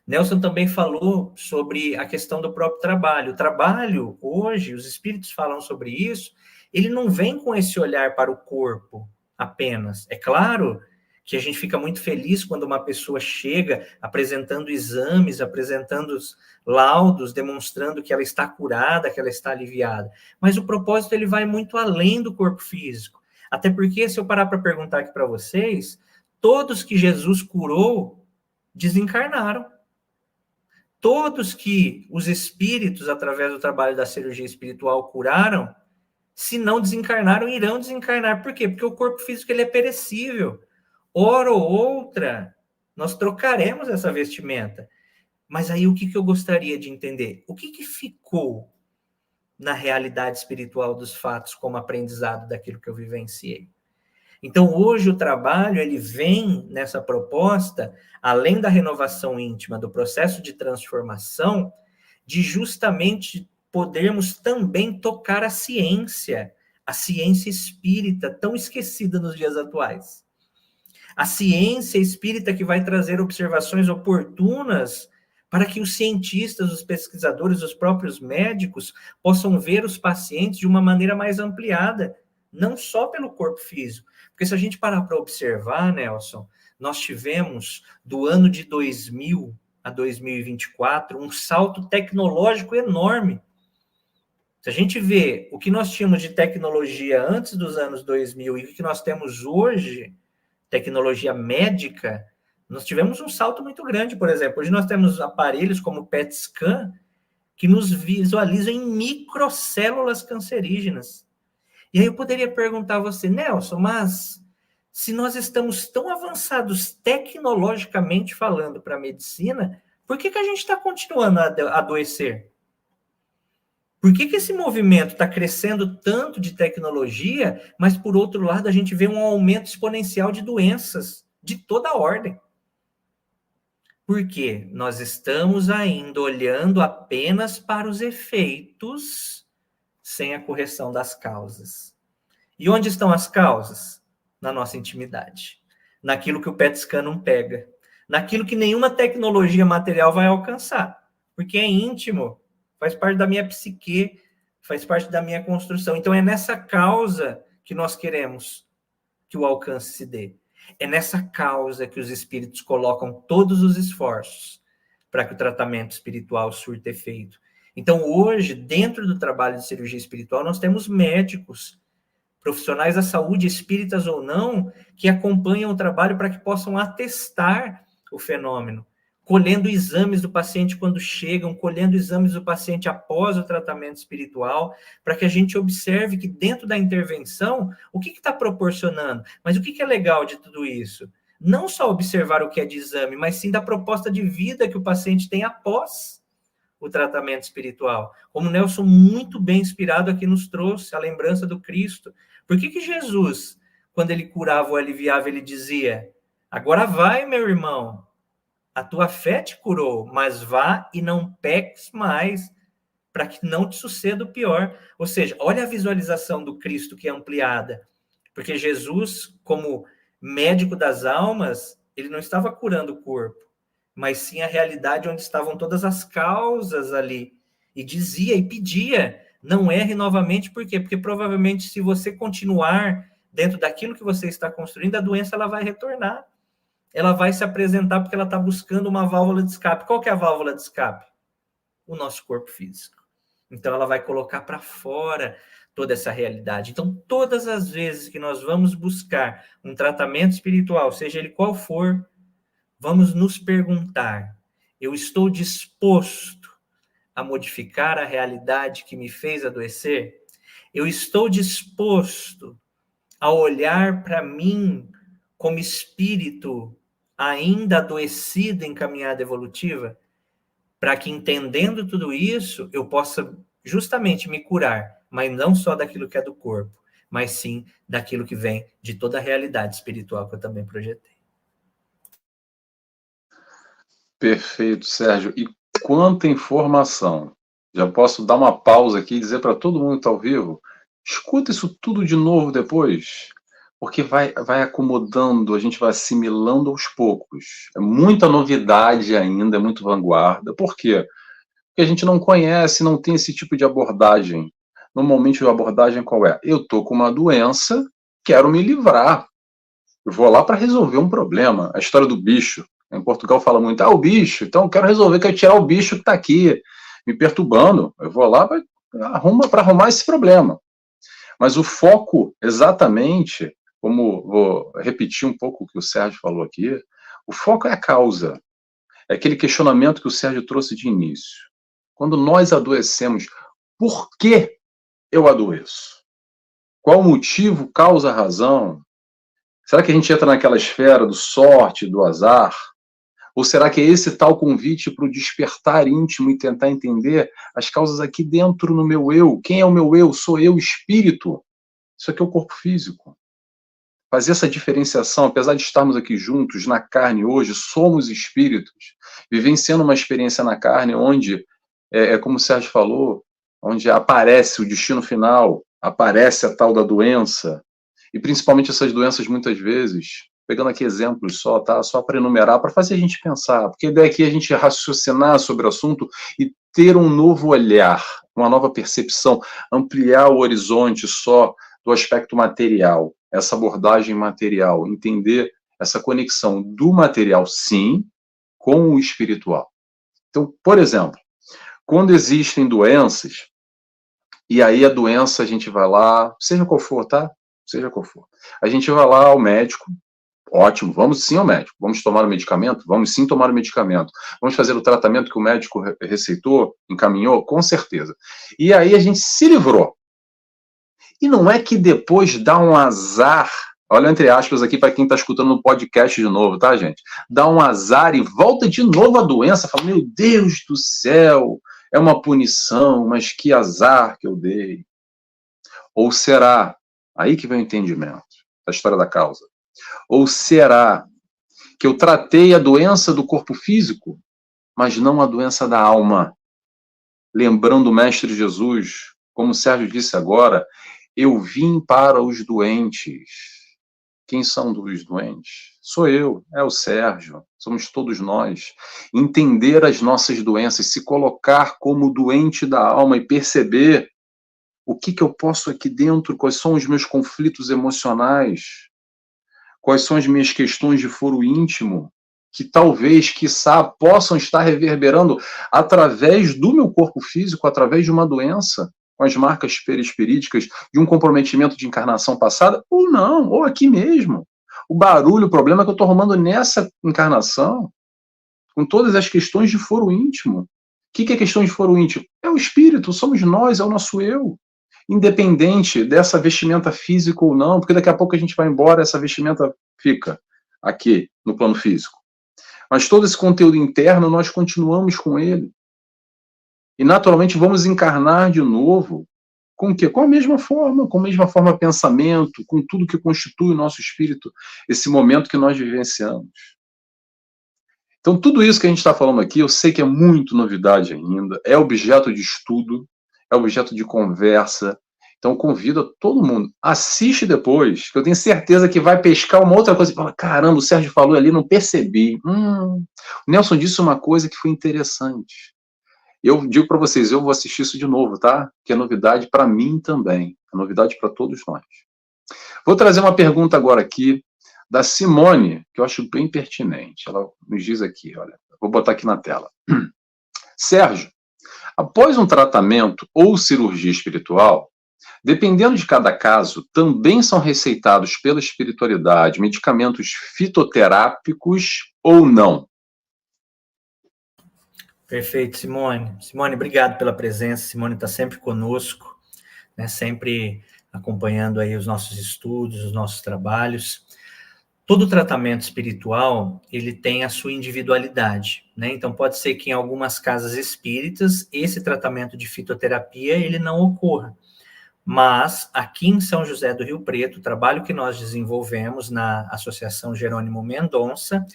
Nelson também falou sobre a questão do próprio trabalho. O trabalho, hoje, os espíritos falam sobre isso, ele não vem com esse olhar para o corpo apenas. É claro que a gente fica muito feliz quando uma pessoa chega apresentando exames, apresentando os laudos, demonstrando que ela está curada, que ela está aliviada. Mas o propósito ele vai muito além do corpo físico. Até porque, se eu parar para perguntar aqui para vocês, todos que Jesus curou desencarnaram. Todos que os espíritos, através do trabalho da cirurgia espiritual, curaram, se não desencarnaram, irão desencarnar. Por quê? Porque o corpo físico ele é perecível. Hora ou outra, nós trocaremos essa vestimenta. Mas aí o que eu gostaria de entender? O que ficou na realidade espiritual dos fatos como aprendizado daquilo que eu vivenciei? Então, hoje o trabalho ele vem nessa proposta, além da renovação íntima, do processo de transformação, de justamente podermos também tocar a ciência espírita, tão esquecida nos dias atuais. A ciência espírita que vai trazer observações oportunas para que os cientistas, os pesquisadores, os próprios médicos possam ver os pacientes de uma maneira mais ampliada, não só pelo corpo físico. Porque se a gente parar para observar, Nelson, nós tivemos, do ano de 2000 a 2024, um salto tecnológico enorme. Se a gente vê o que nós tínhamos de tecnologia antes dos anos 2000 e o que nós temos hoje, tecnologia médica, nós tivemos um salto muito grande. Por exemplo, hoje nós temos aparelhos como o PET scan que nos visualizam em microcélulas cancerígenas. E aí eu poderia perguntar a você, Nelson, mas se nós estamos tão avançados tecnologicamente falando para a medicina, por que a gente está continuando a adoecer? Por que esse movimento está crescendo tanto de tecnologia, mas, por outro lado, a gente vê um aumento exponencial de doenças de toda a ordem? Porque nós estamos ainda olhando apenas para os efeitos sem a correção das causas. E onde estão as causas? Na nossa intimidade. Naquilo que o PET scan não pega. Naquilo que nenhuma tecnologia material vai alcançar. Porque é íntimo. Faz parte da minha psique, faz parte da minha construção. Então, é nessa causa que nós queremos que o alcance se dê. É nessa causa que os espíritos colocam todos os esforços para que o tratamento espiritual surta efeito. Então, hoje, dentro do trabalho de cirurgia espiritual, nós temos médicos, profissionais da saúde, espíritas ou não, que acompanham o trabalho para que possam atestar o fenômeno, colhendo exames do paciente quando chegam, colhendo exames do paciente após o tratamento espiritual, para que a gente observe que dentro da intervenção, o que está proporcionando? Mas o que é legal de tudo isso? Não só observar o que é de exame, mas sim da proposta de vida que o paciente tem após o tratamento espiritual. Como o Nelson, muito bem inspirado aqui, nos trouxe a lembrança do Cristo. Por que Jesus, quando ele curava ou aliviava, ele dizia, agora vai, meu irmão, a tua fé te curou, mas vá e não peques mais, para que não te suceda o pior. Ou seja, olha a visualização do Cristo que é ampliada. Porque Jesus, como médico das almas, ele não estava curando o corpo, mas sim a realidade onde estavam todas as causas ali. E dizia e pedia, não erre novamente, por quê? Porque provavelmente se você continuar dentro daquilo que você está construindo, a doença ela vai retornar. Ela vai se apresentar porque ela está buscando uma válvula de escape. Qual que é a válvula de escape? O nosso corpo físico. Então, ela vai colocar para fora toda essa realidade. Então, todas as vezes que nós vamos buscar um tratamento espiritual, seja ele qual for, vamos nos perguntar, eu estou disposto a modificar a realidade que me fez adoecer? Eu estou disposto a olhar para mim como espírito ainda adoecido em caminhada evolutiva, para que, entendendo tudo isso, eu possa justamente me curar, mas não só daquilo que é do corpo, mas sim daquilo que vem de toda a realidade espiritual que eu também projetei. Perfeito, Sérgio. E quanta informação! Já posso dar uma pausa aqui e dizer para todo mundo que está ao vivo, escuta isso tudo de novo depois, porque vai acomodando, a gente vai assimilando aos poucos. É muita novidade ainda, é muito vanguarda. Por quê? Porque a gente não conhece, não tem esse tipo de abordagem. Normalmente a abordagem qual é? Eu estou com uma doença, quero me livrar. Eu vou lá para resolver um problema. A história do bicho. Em Portugal fala muito, o bicho, então eu quero resolver, quero tirar o bicho que está aqui me perturbando. Eu vou lá para arrumar esse problema. Mas o foco, exatamente, como vou repetir um pouco o que o Sérgio falou aqui, o foco é a causa. É aquele questionamento que o Sérgio trouxe de início. Quando nós adoecemos, por que eu adoeço? Qual o motivo, causa, razão? Será que a gente entra naquela esfera do sorte, do azar? Ou será que é esse tal convite para o despertar íntimo e tentar entender as causas aqui dentro no meu eu? Quem é o meu eu? Sou eu, espírito? Isso aqui é o corpo físico. Fazer essa diferenciação, apesar de estarmos aqui juntos na carne hoje, somos espíritos, vivenciando uma experiência na carne onde, como o Sérgio falou, onde aparece o destino final, aparece a tal da doença, e principalmente essas doenças muitas vezes, pegando aqui exemplos só, tá? Só para enumerar, para fazer a gente pensar, porque daqui a gente raciocinar sobre o assunto e ter um novo olhar, uma nova percepção, ampliar o horizonte só do aspecto material, essa abordagem material, entender essa conexão do material, sim, com o espiritual. Então, por exemplo, quando existem doenças, e aí a doença a gente vai lá, seja qual for, tá? Seja qual for. A gente vai lá ao médico, ótimo, vamos sim ao médico, vamos tomar o medicamento? Vamos sim tomar o medicamento. Vamos fazer o tratamento que o médico receitou, encaminhou? Com certeza. E aí a gente se livrou. E não é que depois dá um azar, olha entre aspas aqui para quem está escutando no podcast de novo, tá, gente? Dá um azar e volta de novo a doença, fala, meu Deus do céu, é uma punição, mas que azar que eu dei. Ou será, aí que vem o entendimento da história da causa, ou será que eu tratei a doença do corpo físico, mas não a doença da alma? Lembrando o Mestre Jesus, como o Sérgio disse agora, eu vim para os doentes. Quem são os doentes? Sou eu, é o Sérgio, somos todos nós. Entender as nossas doenças, se colocar como doente da alma e perceber o que eu posso aqui dentro, quais são os meus conflitos emocionais, quais são as minhas questões de foro íntimo, que talvez, quiçá, possam estar reverberando através do meu corpo físico, através de uma doença, com as marcas perispiríticas de um comprometimento de encarnação passada, ou não, ou aqui mesmo. O barulho, o problema é que eu estou arrumando nessa encarnação, com todas as questões de foro íntimo. O que é questão de foro íntimo? É o espírito, somos nós, é o nosso eu. Independente dessa vestimenta física ou não, porque daqui a pouco a gente vai embora, essa vestimenta fica aqui, no plano físico. Mas todo esse conteúdo interno, nós continuamos com ele. E, naturalmente, vamos encarnar de novo com o quê? Com a mesma forma pensamento, com tudo que constitui o nosso espírito, esse momento que nós vivenciamos. Então, tudo isso que a gente está falando aqui, eu sei que é muito novidade ainda, é objeto de estudo, é objeto de conversa. Então, convido a todo mundo, assiste depois, que eu tenho certeza que vai pescar uma outra coisa e fala, caramba, o Sérgio falou ali, não percebi. O Nelson disse uma coisa que foi interessante. Eu digo para vocês, eu vou assistir isso de novo, tá? Que é novidade para mim também, é novidade para todos nós. Vou trazer uma pergunta agora aqui da Simone, que eu acho bem pertinente. Ela nos diz aqui, olha, vou botar aqui na tela. Sérgio, após um tratamento ou cirurgia espiritual, dependendo de cada caso, também são receitados pela espiritualidade medicamentos fitoterápicos ou não? Perfeito, Simone. Simone, obrigado pela presença. Simone está sempre conosco, né, sempre acompanhando aí os nossos estudos, os nossos trabalhos. Todo tratamento espiritual, ele tem a sua individualidade, né? Então, pode ser que em algumas casas espíritas, esse tratamento de fitoterapia, ele não ocorra. Mas, aqui em São José do Rio Preto, o trabalho que nós desenvolvemos na Associação Jerônimo Mendonça,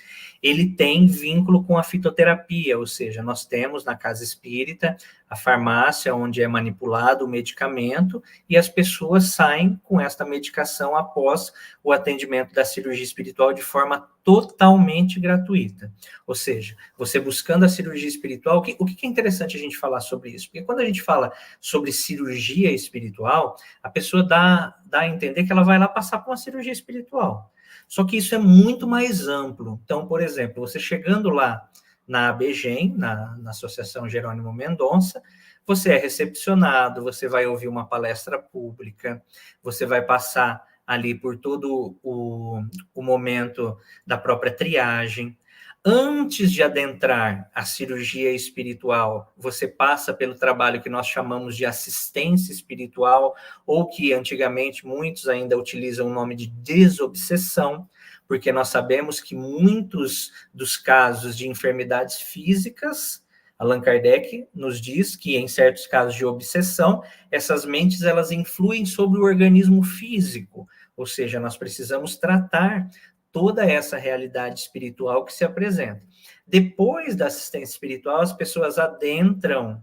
ele tem vínculo com a fitoterapia, ou seja, nós temos na casa espírita a farmácia onde é manipulado o medicamento e as pessoas saem com esta medicação após o atendimento da cirurgia espiritual de forma totalmente gratuita. Ou seja, você buscando a cirurgia espiritual, o que é interessante a gente falar sobre isso? Porque quando a gente fala sobre cirurgia espiritual, a pessoa dá a entender que ela vai lá passar por uma cirurgia espiritual. Só que isso é muito mais amplo. Então, por exemplo, você chegando lá na ABGEM, na Associação Jerônimo Mendonça, você é recepcionado, você vai ouvir uma palestra pública, você vai passar ali por todo o momento da própria triagem. Antes de adentrar a cirurgia espiritual, você passa pelo trabalho que nós chamamos de assistência espiritual, ou que antigamente muitos ainda utilizam o nome de desobsessão, porque nós sabemos que muitos dos casos de enfermidades físicas, Allan Kardec nos diz que em certos casos de obsessão, essas mentes elas influem sobre o organismo físico, ou seja, nós precisamos tratar toda essa realidade espiritual que se apresenta. Depois da assistência espiritual, as pessoas adentram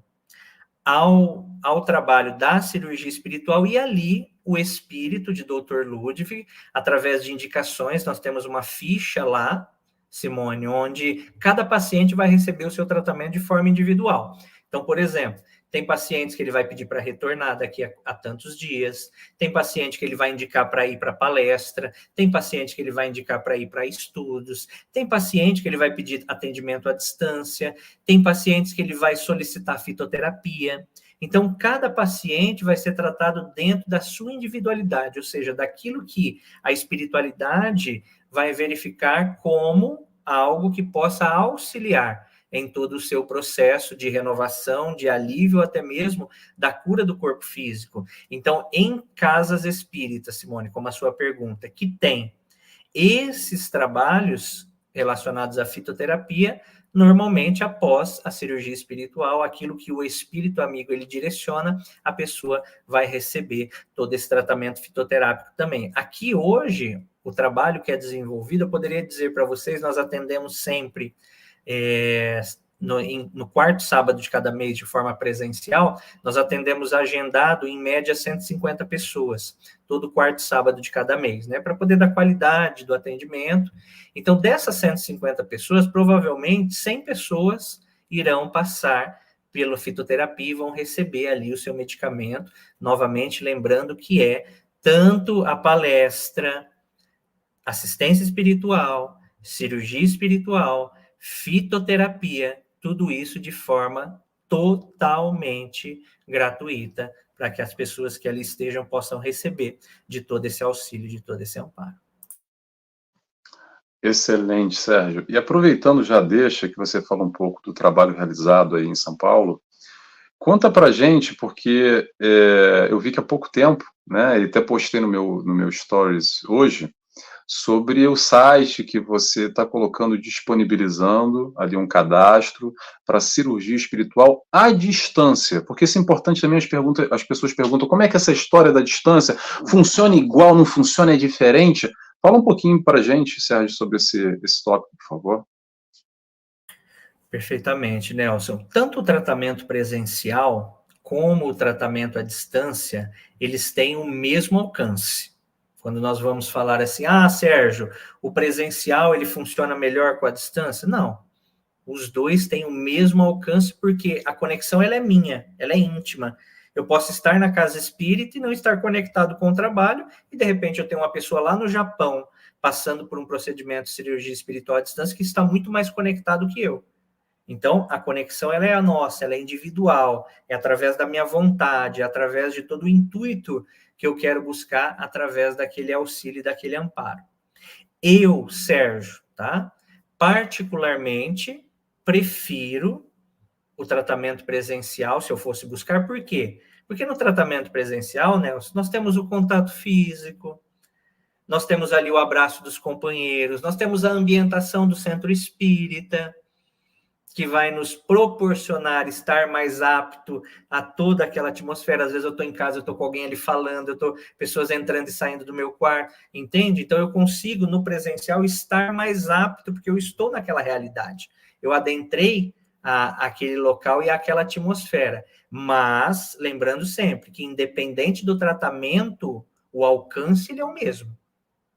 ao trabalho da cirurgia espiritual e ali o espírito de Dr. Ludwig, através de indicações, nós temos uma ficha lá, Simone, onde cada paciente vai receber o seu tratamento de forma individual. Então, por exemplo, tem pacientes que ele vai pedir para retornar daqui a tantos dias, tem paciente que ele vai indicar para ir para palestra, tem paciente que ele vai indicar para ir para estudos, tem paciente que ele vai pedir atendimento à distância, tem pacientes que ele vai solicitar fitoterapia. Então, cada paciente vai ser tratado dentro da sua individualidade, ou seja, daquilo que a espiritualidade vai verificar como algo que possa auxiliar em todo o seu processo de renovação, de alívio, até mesmo da cura do corpo físico. Então, em casas espíritas, Simone, como a sua pergunta, que tem esses trabalhos relacionados à fitoterapia, normalmente após a cirurgia espiritual, aquilo que o espírito amigo ele direciona, a pessoa vai receber todo esse tratamento fitoterápico também. Aqui hoje, o trabalho que é desenvolvido, eu poderia dizer para vocês, nós atendemos sempre no quarto sábado de cada mês, de forma presencial, nós atendemos agendado, em média, 150 pessoas, todo quarto sábado de cada mês, né, para poder dar qualidade do atendimento. Então, dessas 150 pessoas, provavelmente 100 pessoas irão passar pela fitoterapia e vão receber ali o seu medicamento, novamente lembrando que é tanto a palestra, assistência espiritual, cirurgia espiritual, fitoterapia, tudo isso de forma totalmente gratuita, para que as pessoas que ali estejam possam receber de todo esse auxílio, de todo esse amparo. Excelente, Sérgio. E aproveitando já deixa que você fala um pouco do trabalho realizado aí em São Paulo, conta pra gente, porque eu vi que há pouco tempo, né, e até postei no meu stories hoje, sobre o site que você está colocando, disponibilizando ali um cadastro para cirurgia espiritual à distância, porque isso é importante também, as pessoas perguntam como é que essa história da distância funciona igual, não funciona, é diferente? Fala um pouquinho para a gente, Sérgio, sobre esse tópico, por favor. Perfeitamente, Nelson. Tanto o tratamento presencial como o tratamento à distância, eles têm o mesmo alcance. Quando nós vamos falar assim, Sérgio, o presencial ele funciona melhor com a distância? Não. Os dois têm o mesmo alcance porque a conexão ela é minha, ela é íntima. Eu posso estar na casa espírita e não estar conectado com o trabalho, e de repente eu tenho uma pessoa lá no Japão passando por um procedimento de cirurgia espiritual à distância que está muito mais conectado que eu. Então, a conexão ela é a nossa, ela é individual, é através da minha vontade, é através de todo o intuito que eu quero buscar através daquele auxílio e daquele amparo. Eu, Sérgio, tá? Particularmente, prefiro o tratamento presencial, se eu fosse buscar. Por quê? Porque no tratamento presencial, Nelson, nós temos o contato físico, nós temos ali o abraço dos companheiros, nós temos a ambientação do centro espírita, que vai nos proporcionar estar mais apto a toda aquela atmosfera. Às vezes eu estou em casa, eu estou com alguém ali falando, eu estou pessoas entrando e saindo do meu quarto, entende? Então eu consigo, no presencial, estar mais apto, porque eu estou naquela realidade. Eu adentrei aquele local e aquela atmosfera. Mas, lembrando sempre que, independente do tratamento, o alcance ele é o mesmo,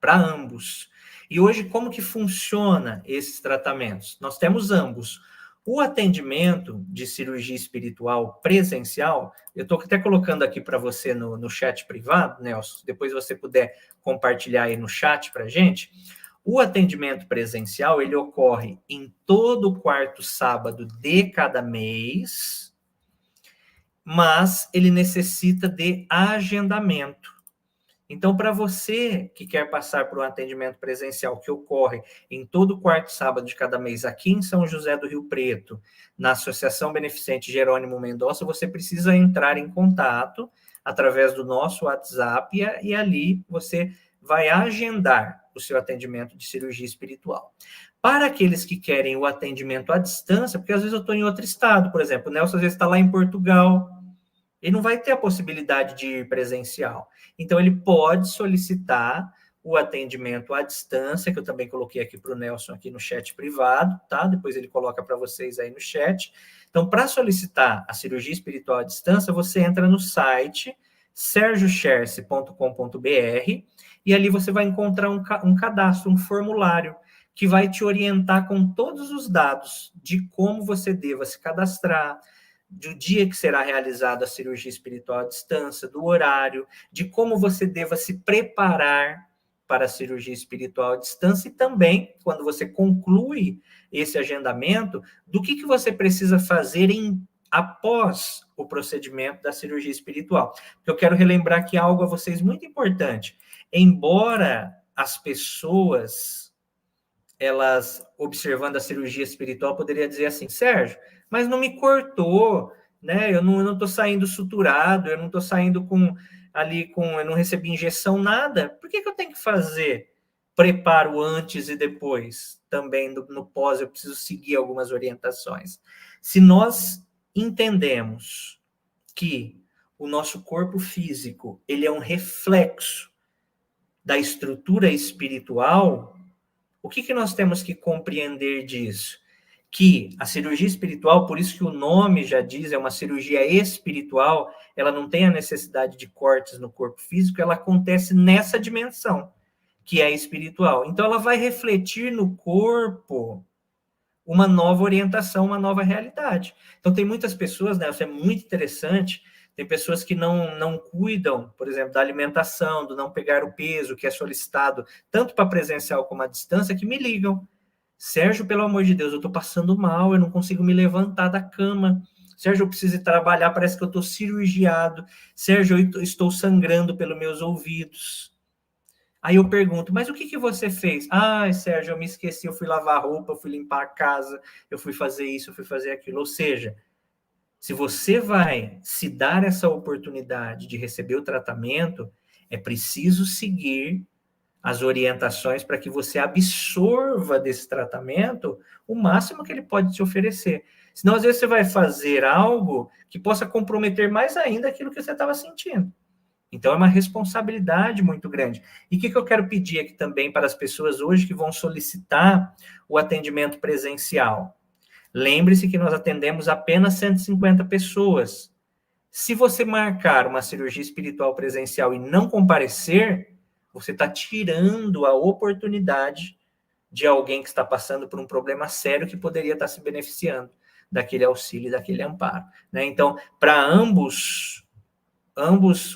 para ambos. E hoje, como que funciona esses tratamentos? Nós temos ambos. O atendimento de cirurgia espiritual presencial, eu estou até colocando aqui para você no chat privado, Nelson, depois você puder compartilhar aí no chat para a gente. O atendimento presencial, ele ocorre em todo o quarto sábado de cada mês, mas ele necessita de agendamento. Então, para você que quer passar por um atendimento presencial que ocorre em todo quarto sábado de cada mês aqui em São José do Rio Preto, na Associação Beneficente Jerônimo Mendonça, você precisa entrar em contato através do nosso WhatsApp e ali você vai agendar o seu atendimento de cirurgia espiritual. Para aqueles que querem o atendimento à distância, porque às vezes eu estou em outro estado, por exemplo, o Nelson às vezes está lá em Portugal, ele não vai ter a possibilidade de ir presencial. Então, ele pode solicitar o atendimento à distância, que eu também coloquei aqui para o Nelson aqui no chat privado, tá? Depois ele coloca para vocês aí no chat. Então, para solicitar a cirurgia espiritual à distância, você entra no site sergiocherce.com.br e ali você vai encontrar um cadastro, um formulário, que vai te orientar com todos os dados de como você deva se cadastrar, do dia que será realizada a cirurgia espiritual à distância, do horário, de como você deva se preparar para a cirurgia espiritual à distância e também, quando você conclui esse agendamento, do que você precisa fazer após o procedimento da cirurgia espiritual. Eu quero relembrar aqui algo a vocês muito importante. Embora as pessoas, elas observando a cirurgia espiritual, poderia dizer assim, Sérgio, mas não me cortou, né? Eu não estou saindo suturado, eu não estou saindo eu não recebi injeção, nada. Por que eu tenho que fazer preparo antes e depois? Também no pós eu preciso seguir algumas orientações. Se nós entendemos que o nosso corpo físico, ele é um reflexo da estrutura espiritual, o que nós temos que compreender disso? Que a cirurgia espiritual, por isso que o nome já diz, é uma cirurgia espiritual, ela não tem a necessidade de cortes no corpo físico, ela acontece nessa dimensão, que é espiritual. Então, ela vai refletir no corpo uma nova orientação, uma nova realidade. Então, tem muitas pessoas, né, isso é muito interessante, tem pessoas que não cuidam, por exemplo, da alimentação, do não pegar o peso que é solicitado, tanto para presencial como à distância, que me ligam. Sérgio, pelo amor de Deus, eu estou passando mal, eu não consigo me levantar da cama. Sérgio, eu preciso ir trabalhar, parece que eu estou cirurgiado. Sérgio, eu estou sangrando pelos meus ouvidos. Aí eu pergunto, mas o que você fez? Ah, Sérgio, eu me esqueci, eu fui lavar roupa, eu fui limpar a casa, eu fui fazer isso, eu fui fazer aquilo. Ou seja, se você vai se dar essa oportunidade de receber o tratamento, é preciso seguir as orientações para que você absorva desse tratamento o máximo que ele pode te oferecer. Senão, às vezes, você vai fazer algo que possa comprometer mais ainda aquilo que você estava sentindo. Então, é uma responsabilidade muito grande. E o que eu quero pedir aqui também para as pessoas hoje que vão solicitar o atendimento presencial? Lembre-se que nós atendemos apenas 150 pessoas. Se você marcar uma cirurgia espiritual presencial e não comparecer, você está tirando a oportunidade de alguém que está passando por um problema sério que poderia estar se beneficiando daquele auxílio, daquele amparo, né? Então, para ambos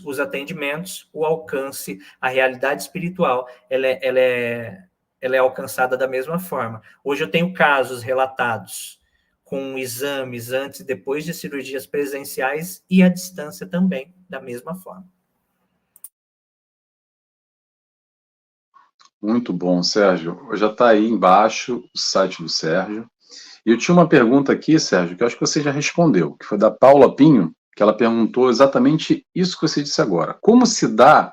os atendimentos, o alcance, a realidade espiritual, ela é alcançada da mesma forma. Hoje eu tenho casos relatados com exames antes e depois de cirurgias presenciais e à distância também, da mesma forma. Muito bom, Sérgio. Já está aí embaixo o site do Sérgio. E eu tinha uma pergunta aqui, Sérgio, que eu acho que você já respondeu, que foi da Paula Pinho, que ela perguntou exatamente isso que você disse agora. Como se dá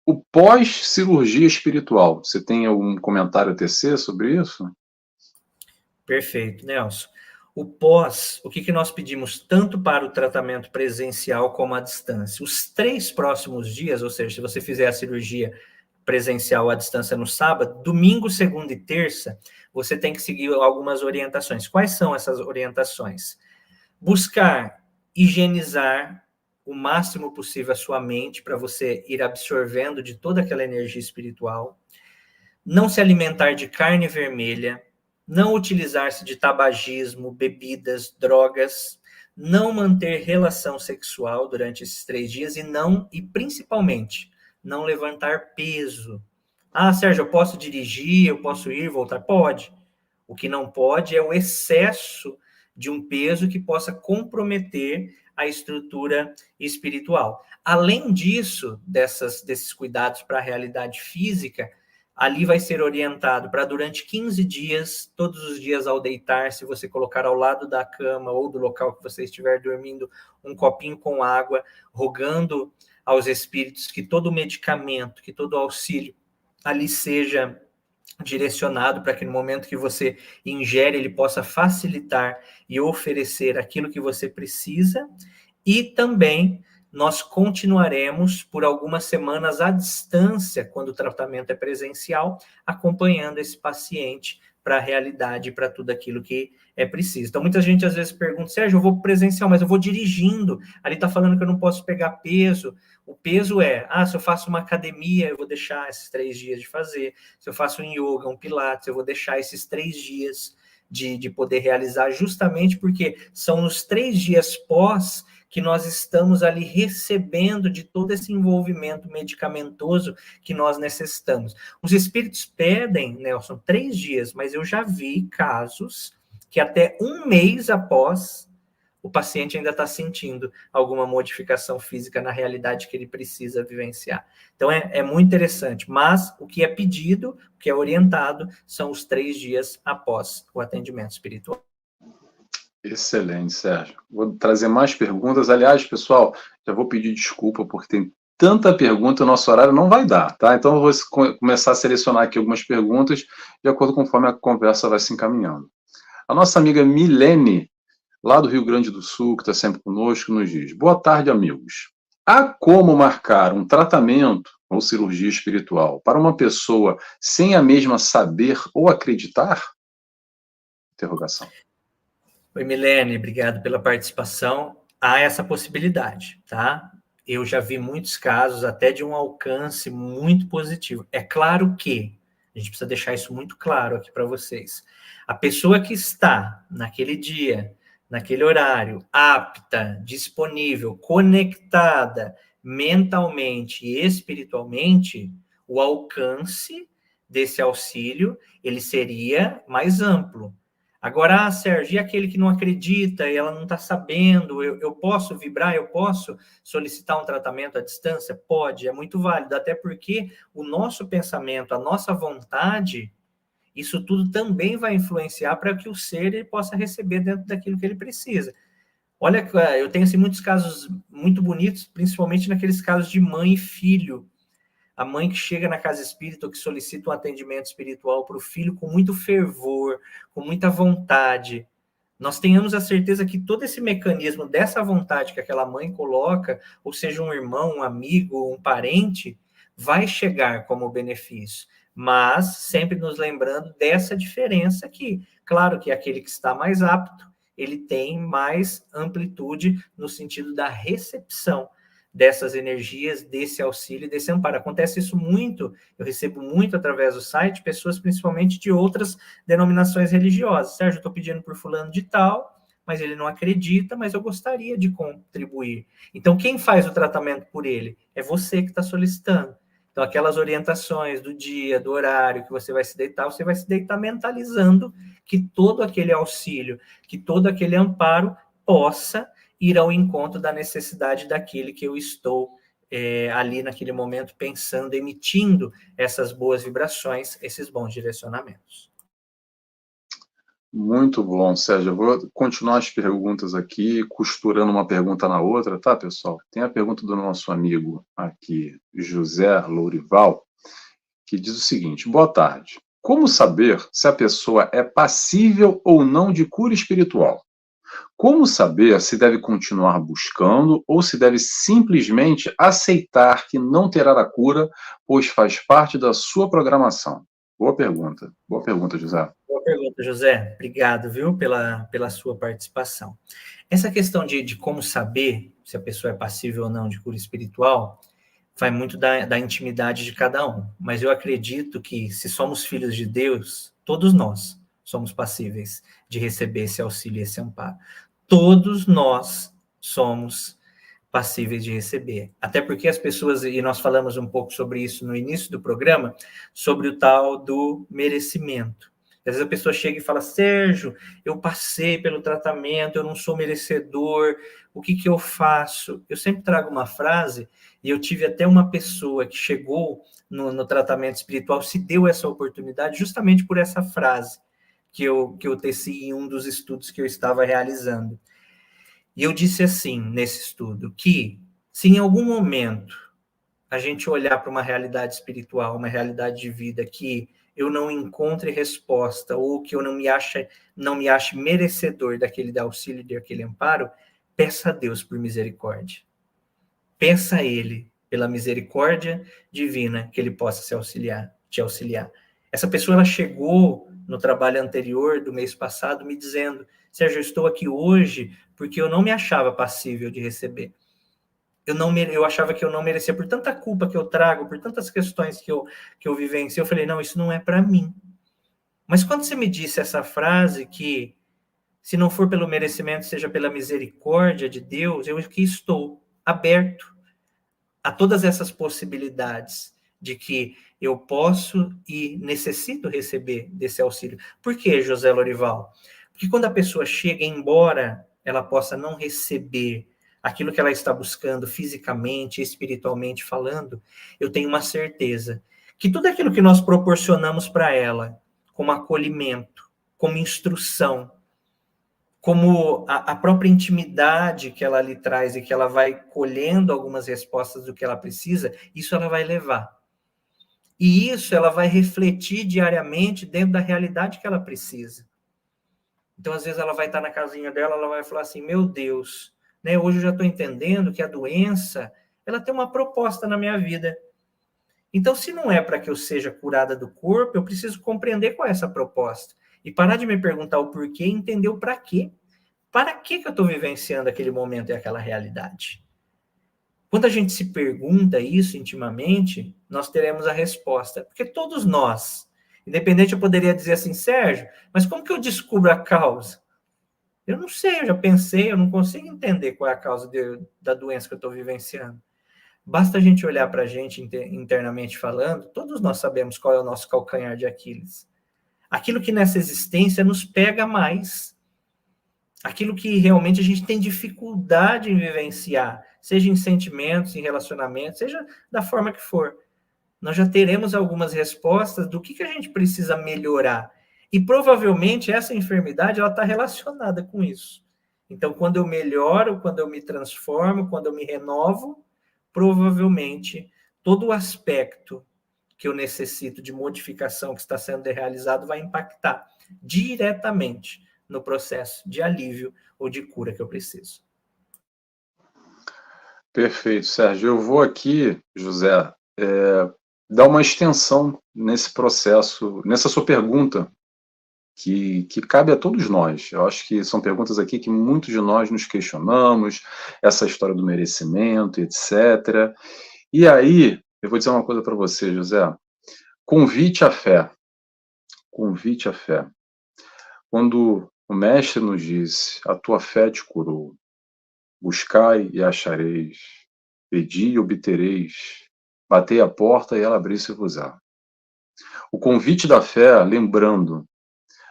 o pós-cirurgia espiritual? Você tem algum comentário a tecer sobre isso? Perfeito, Nelson. O pós, o que nós pedimos tanto para o tratamento presencial como à distância? Os 3 próximos dias, ou seja, se você fizer a cirurgia presencial à distância no sábado, domingo, segunda e terça, você tem que seguir algumas orientações. Quais são essas orientações? Buscar higienizar o máximo possível a sua mente para você ir absorvendo de toda aquela energia espiritual. Não se alimentar de carne vermelha, não utilizar-se de tabagismo, bebidas, drogas, não manter relação sexual durante esses 3 dias e principalmente, não levantar peso. Ah, Sérgio, eu posso dirigir, eu posso ir, voltar? Pode. O que não pode é o excesso de um peso que possa comprometer a estrutura espiritual. Além disso, desses cuidados para a realidade física, ali vai ser orientado para durante 15 dias, todos os dias ao deitar, se você colocar ao lado da cama ou do local que você estiver dormindo, um copinho com água, rogando aos espíritos que todo medicamento, que todo auxílio ali seja direcionado para que no momento que você ingere, ele possa facilitar e oferecer aquilo que você precisa. E também nós continuaremos por algumas semanas à distância, quando o tratamento é presencial, acompanhando esse paciente para a realidade, para tudo aquilo que é preciso. Então, muita gente às vezes pergunta, Sérgio, eu vou presencial, mas eu vou dirigindo. Ali está falando que eu não posso pegar peso. O peso é, se eu faço uma academia, eu vou deixar esses 3 dias de fazer. Se eu faço um yoga, um pilates, eu vou deixar esses 3 dias de poder realizar, justamente porque são nos 3 dias pós que nós estamos ali recebendo de todo esse envolvimento medicamentoso que nós necessitamos. Os espíritos pedem, Nelson, 3 dias, mas eu já vi casos que até 1 mês após o paciente ainda está sentindo alguma modificação física na realidade que ele precisa vivenciar. Então, é muito interessante, mas o que é pedido, o que é orientado, são os 3 dias após o atendimento espiritual. Excelente, Sérgio. Vou trazer mais perguntas. Aliás, pessoal, já vou pedir desculpa porque tem tanta pergunta, o nosso horário não vai dar, tá? Então, eu vou começar a selecionar aqui algumas perguntas de acordo com conforme a conversa vai se encaminhando. A nossa amiga Milene, lá do Rio Grande do Sul, que está sempre conosco, nos diz: boa tarde, amigos. Há como marcar um tratamento ou cirurgia espiritual para uma pessoa sem a mesma saber ou acreditar? Interrogação. Oi, Milene, obrigado pela participação. Há essa possibilidade, tá? Eu já vi muitos casos até de um alcance muito positivo. É claro que, a gente precisa deixar isso muito claro aqui para vocês, a pessoa que está naquele dia, naquele horário, apta, disponível, conectada mentalmente e espiritualmente, o alcance desse auxílio, ele seria mais amplo. Agora, Sérgio, e aquele que não acredita e ela não está sabendo, eu posso vibrar, eu posso solicitar um tratamento à distância? Pode, é muito válido, até porque o nosso pensamento, a nossa vontade, isso tudo também vai influenciar para que o ser ele possa receber dentro daquilo que ele precisa. Olha, eu tenho assim, muitos casos muito bonitos, principalmente naqueles casos de mãe e filho. A mãe que chega na casa espírita ou que solicita um atendimento espiritual para o filho com muito fervor, com muita vontade. Nós tenhamos a certeza que todo esse mecanismo dessa vontade que aquela mãe coloca, ou seja, um irmão, um amigo, um parente, vai chegar como benefício. Mas sempre nos lembrando dessa diferença aqui. Claro que aquele que está mais apto, ele tem mais amplitude no sentido da recepção dessas energias, desse auxílio, desse amparo. Acontece isso muito, eu recebo muito através do site, pessoas principalmente de outras denominações religiosas. Sérgio, eu estou pedindo por fulano de tal, mas ele não acredita, mas eu gostaria de contribuir. Então, quem faz o tratamento por ele? É você que está solicitando. Então, aquelas orientações do dia, do horário que você vai se deitar mentalizando que todo aquele auxílio, que todo aquele amparo possa ir ao encontro da necessidade daquele que eu estou ali naquele momento pensando, emitindo essas boas vibrações, esses bons direcionamentos. Muito bom, Sérgio. Eu vou continuar as perguntas aqui, costurando uma pergunta na outra, tá, pessoal? Tem a pergunta do nosso amigo aqui, José Lourival, que diz o seguinte: boa tarde. Como saber se a pessoa é passível ou não de cura espiritual? Como saber se deve continuar buscando ou se deve simplesmente aceitar que não terá a cura, pois faz parte da sua programação? Boa pergunta, José. Boa pergunta, José. Obrigado, viu, pela sua participação. Essa questão de como saber se a pessoa é passível ou não de cura espiritual vai muito da intimidade de cada um. Mas eu acredito que, se somos filhos de Deus, todos nós somos passíveis de receber esse auxílio e esse amparo. Todos nós somos passíveis de receber. Até porque as pessoas, e nós falamos um pouco sobre isso no início do programa, sobre o tal do merecimento. Às vezes a pessoa chega e fala, Sérgio, eu passei pelo tratamento, eu não sou merecedor, o que eu faço? Eu sempre trago uma frase, e eu tive até uma pessoa que chegou no tratamento espiritual, se deu essa oportunidade justamente por essa frase que eu teci em um dos estudos que eu estava realizando. E eu disse assim, nesse estudo, que se em algum momento a gente olhar para uma realidade espiritual, uma realidade de vida que eu não encontre resposta ou que eu não me ache merecedor daquele auxílio, daquele amparo, peça a Deus por misericórdia. Peça a Ele pela misericórdia divina que Ele possa te auxiliar. Essa pessoa ela chegou no trabalho anterior do mês passado me dizendo, Sérgio, eu estou aqui hoje porque eu não me achava passível de receber. Eu achava que eu não merecia, por tanta culpa que eu trago, por tantas questões que eu vivenciei, eu falei, não, isso não é para mim. Mas quando você me disse essa frase, que se não for pelo merecimento, seja pela misericórdia de Deus, eu aqui estou aberto a todas essas possibilidades de que eu posso e necessito receber desse auxílio. Por que, José Lorival? Porque quando a pessoa chega, embora ela possa não receber aquilo que ela está buscando fisicamente, espiritualmente falando, eu tenho uma certeza que tudo aquilo que nós proporcionamos para ela, como acolhimento, como instrução, como a própria intimidade que ela lhe traz e que ela vai colhendo algumas respostas do que ela precisa, isso ela vai levar. E isso ela vai refletir diariamente dentro da realidade que ela precisa. Então, às vezes, ela vai estar na casinha dela, ela vai falar assim, meu Deus, né, hoje eu já estou entendendo que a doença, ela tem uma proposta na minha vida. Então, se não é para que eu seja curada do corpo, eu preciso compreender qual é essa proposta. E parar de me perguntar o porquê e entender o para quê. Para que eu estou vivenciando aquele momento e aquela realidade? Quando a gente se pergunta isso intimamente, nós teremos a resposta. Porque todos nós, independente, eu poderia dizer assim, Sérgio, mas como que eu descubro a causa? Eu não sei, eu já pensei, eu não consigo entender qual é a causa da doença que eu estou vivenciando. Basta a gente olhar para a gente internamente falando, todos nós sabemos qual é o nosso calcanhar de Aquiles. Aquilo que nessa existência nos pega mais. Aquilo que realmente a gente tem dificuldade em vivenciar, seja em sentimentos, em relacionamentos, seja da forma que for. Nós já teremos algumas respostas do que a gente precisa melhorar. E provavelmente essa enfermidade ela está relacionada com isso. Então, quando eu melhoro, quando eu me transformo, quando eu me renovo, provavelmente todo o aspecto que eu necessito de modificação que está sendo realizado vai impactar diretamente no processo de alívio ou de cura que eu preciso. Perfeito, Sérgio. Eu vou aqui, José, dar uma extensão nesse processo, nessa sua pergunta, que cabe a todos nós. Eu acho que são perguntas aqui que muitos de nós nos questionamos, essa história do merecimento, etc. E aí, eu vou dizer uma coisa para você, José. Convite à fé. Convite à fé. Quando o Mestre nos disse, a tua fé te curou, buscai e achareis, pedi e obtereis, batei a porta e ela abrir-se-vos-á. O convite da fé, lembrando,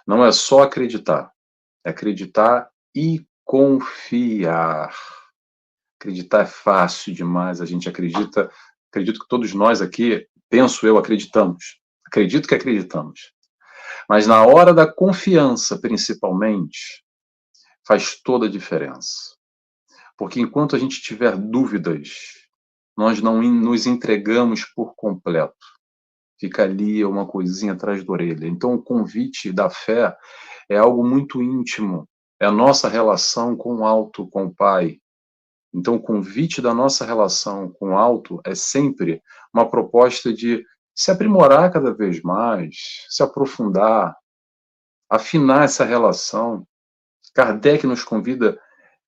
não é só acreditar, é acreditar e confiar. Acreditar é fácil demais, a gente acredita, acredito que todos nós aqui, penso eu, acreditamos. Acredito que acreditamos. Mas na hora da confiança, principalmente, faz toda a diferença. Porque enquanto a gente tiver dúvidas, nós não nos entregamos por completo. Fica ali uma coisinha atrás da orelha. Então, o convite da fé é algo muito íntimo. É a nossa relação com o alto, com o Pai. Então, o convite da nossa relação com o alto é sempre uma proposta de se aprimorar cada vez mais, se aprofundar, afinar essa relação. Kardec nos convida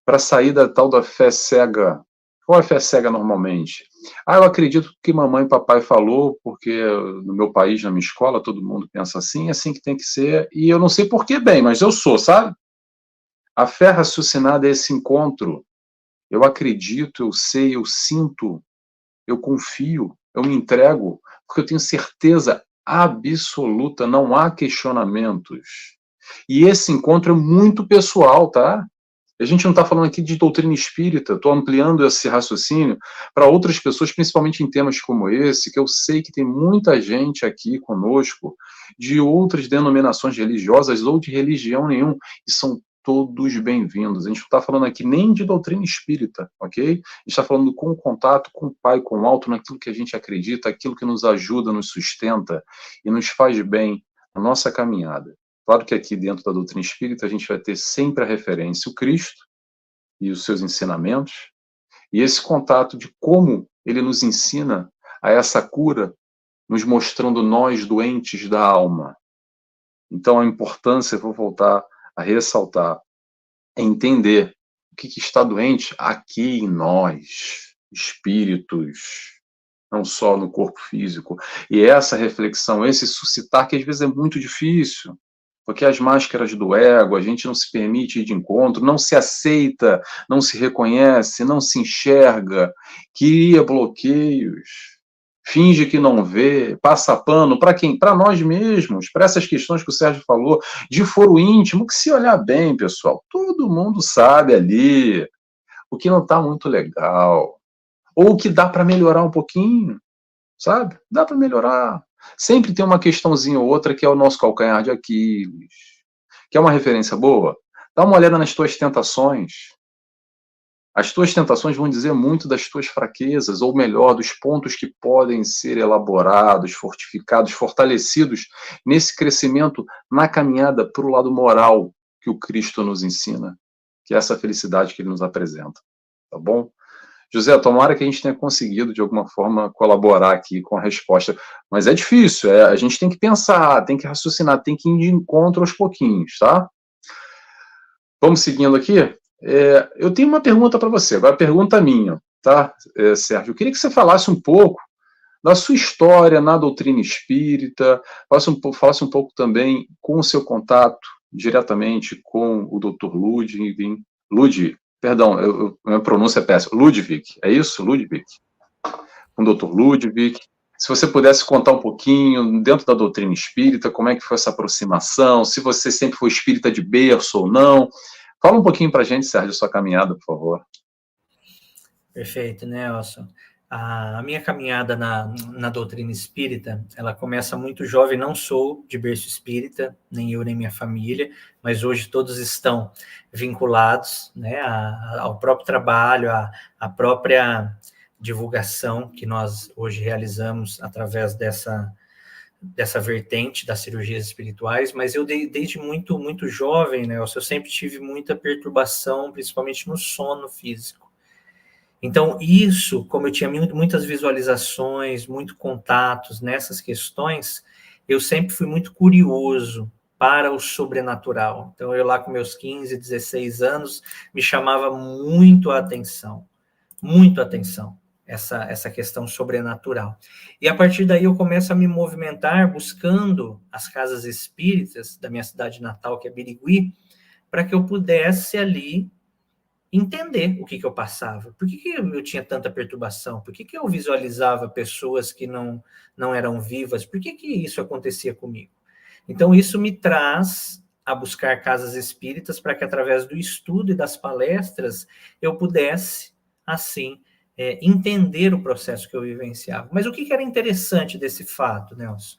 para sair da tal da fé cega. Qual é a fé cega normalmente? Eu acredito que mamãe e papai falou, porque no meu país, na minha escola, todo mundo pensa assim, é assim que tem que ser, e eu não sei por que bem, mas eu sou, sabe? A fé raciocinada é esse encontro. Eu acredito, eu sei, eu sinto, eu confio, eu me entrego, porque eu tenho certeza absoluta, não há questionamentos. E esse encontro é muito pessoal, tá? A gente não está falando aqui de doutrina espírita, estou ampliando esse raciocínio para outras pessoas, principalmente em temas como esse, que eu sei que tem muita gente aqui conosco de outras denominações religiosas ou de religião nenhum, e são todos bem-vindos. A gente não está falando aqui nem de doutrina espírita, ok? A gente está falando com o contato com o Pai, com o alto, naquilo que a gente acredita, aquilo que nos ajuda, nos sustenta e nos faz bem na nossa caminhada. Claro que aqui dentro da doutrina espírita a gente vai ter sempre a referência o Cristo e os seus ensinamentos, e esse contato de como ele nos ensina a essa cura, nos mostrando nós doentes da alma. Então a importância, vou voltar a ressaltar, é entender o que está doente aqui em nós, espíritos, não só no corpo físico. E essa reflexão, esse suscitar, que às vezes é muito difícil, porque as máscaras do ego, a gente não se permite ir de encontro, não se aceita, não se reconhece, não se enxerga, cria bloqueios, finge que não vê, passa pano, para quem? Para nós mesmos, para essas questões que o Sérgio falou, de foro íntimo, que se olhar bem, pessoal, todo mundo sabe ali o que não está muito legal, ou o que dá para melhorar um pouquinho, sabe? Dá para melhorar. Sempre tem uma questãozinha ou outra que é o nosso calcanhar de Aquiles. Quer uma referência boa? Dá uma olhada nas tuas tentações. As tuas tentações vão dizer muito das tuas fraquezas, ou melhor, dos pontos que podem ser elaborados, fortificados, fortalecidos nesse crescimento na caminhada para o lado moral que o Cristo nos ensina, que é essa felicidade que ele nos apresenta. Tá bom? José, tomara que a gente tenha conseguido, de alguma forma, colaborar aqui com a resposta. Mas é difícil, a gente tem que pensar, tem que raciocinar, tem que ir de encontro aos pouquinhos, tá? Vamos seguindo aqui? Eu tenho uma pergunta para você, agora a pergunta minha, tá, Sérgio? Eu queria que você falasse um pouco da sua história na doutrina espírita, falasse um pouco também com o seu contato diretamente com o Dr. Ludwig, perdão, minha pronúncia é péssima, Ludwig, é isso? Ludwig? Com o Dr. Ludwig. Se você pudesse contar um pouquinho, dentro da doutrina espírita, como é que foi essa aproximação, se você sempre foi espírita de berço ou não. Fala um pouquinho para a gente, Sérgio, sua caminhada, por favor. Perfeito, Nelson. A minha caminhada na doutrina espírita, ela começa muito jovem, não sou de berço espírita, nem eu nem minha família, mas hoje todos estão vinculados, né, ao próprio trabalho, à própria divulgação que nós hoje realizamos através dessa vertente das cirurgias espirituais, mas eu desde muito jovem, né, eu sempre tive muita perturbação, principalmente no sono físico. Então, isso, como eu tinha muitas visualizações, muito contatos nessas questões, eu sempre fui muito curioso para o sobrenatural. Então, eu lá com meus 15, 16 anos, me chamava muito a atenção, essa questão sobrenatural. E a partir daí eu começo a me movimentar buscando as casas espíritas da minha cidade natal, que é Birigui, para que eu pudesse ali entender o que eu passava. Por que eu tinha tanta perturbação? Por que eu visualizava pessoas que não eram vivas? Por que isso acontecia comigo? Então, isso me traz a buscar casas espíritas para que, através do estudo e das palestras, eu pudesse, assim, entender o processo que eu vivenciava. Mas o que era interessante desse fato, Nelson?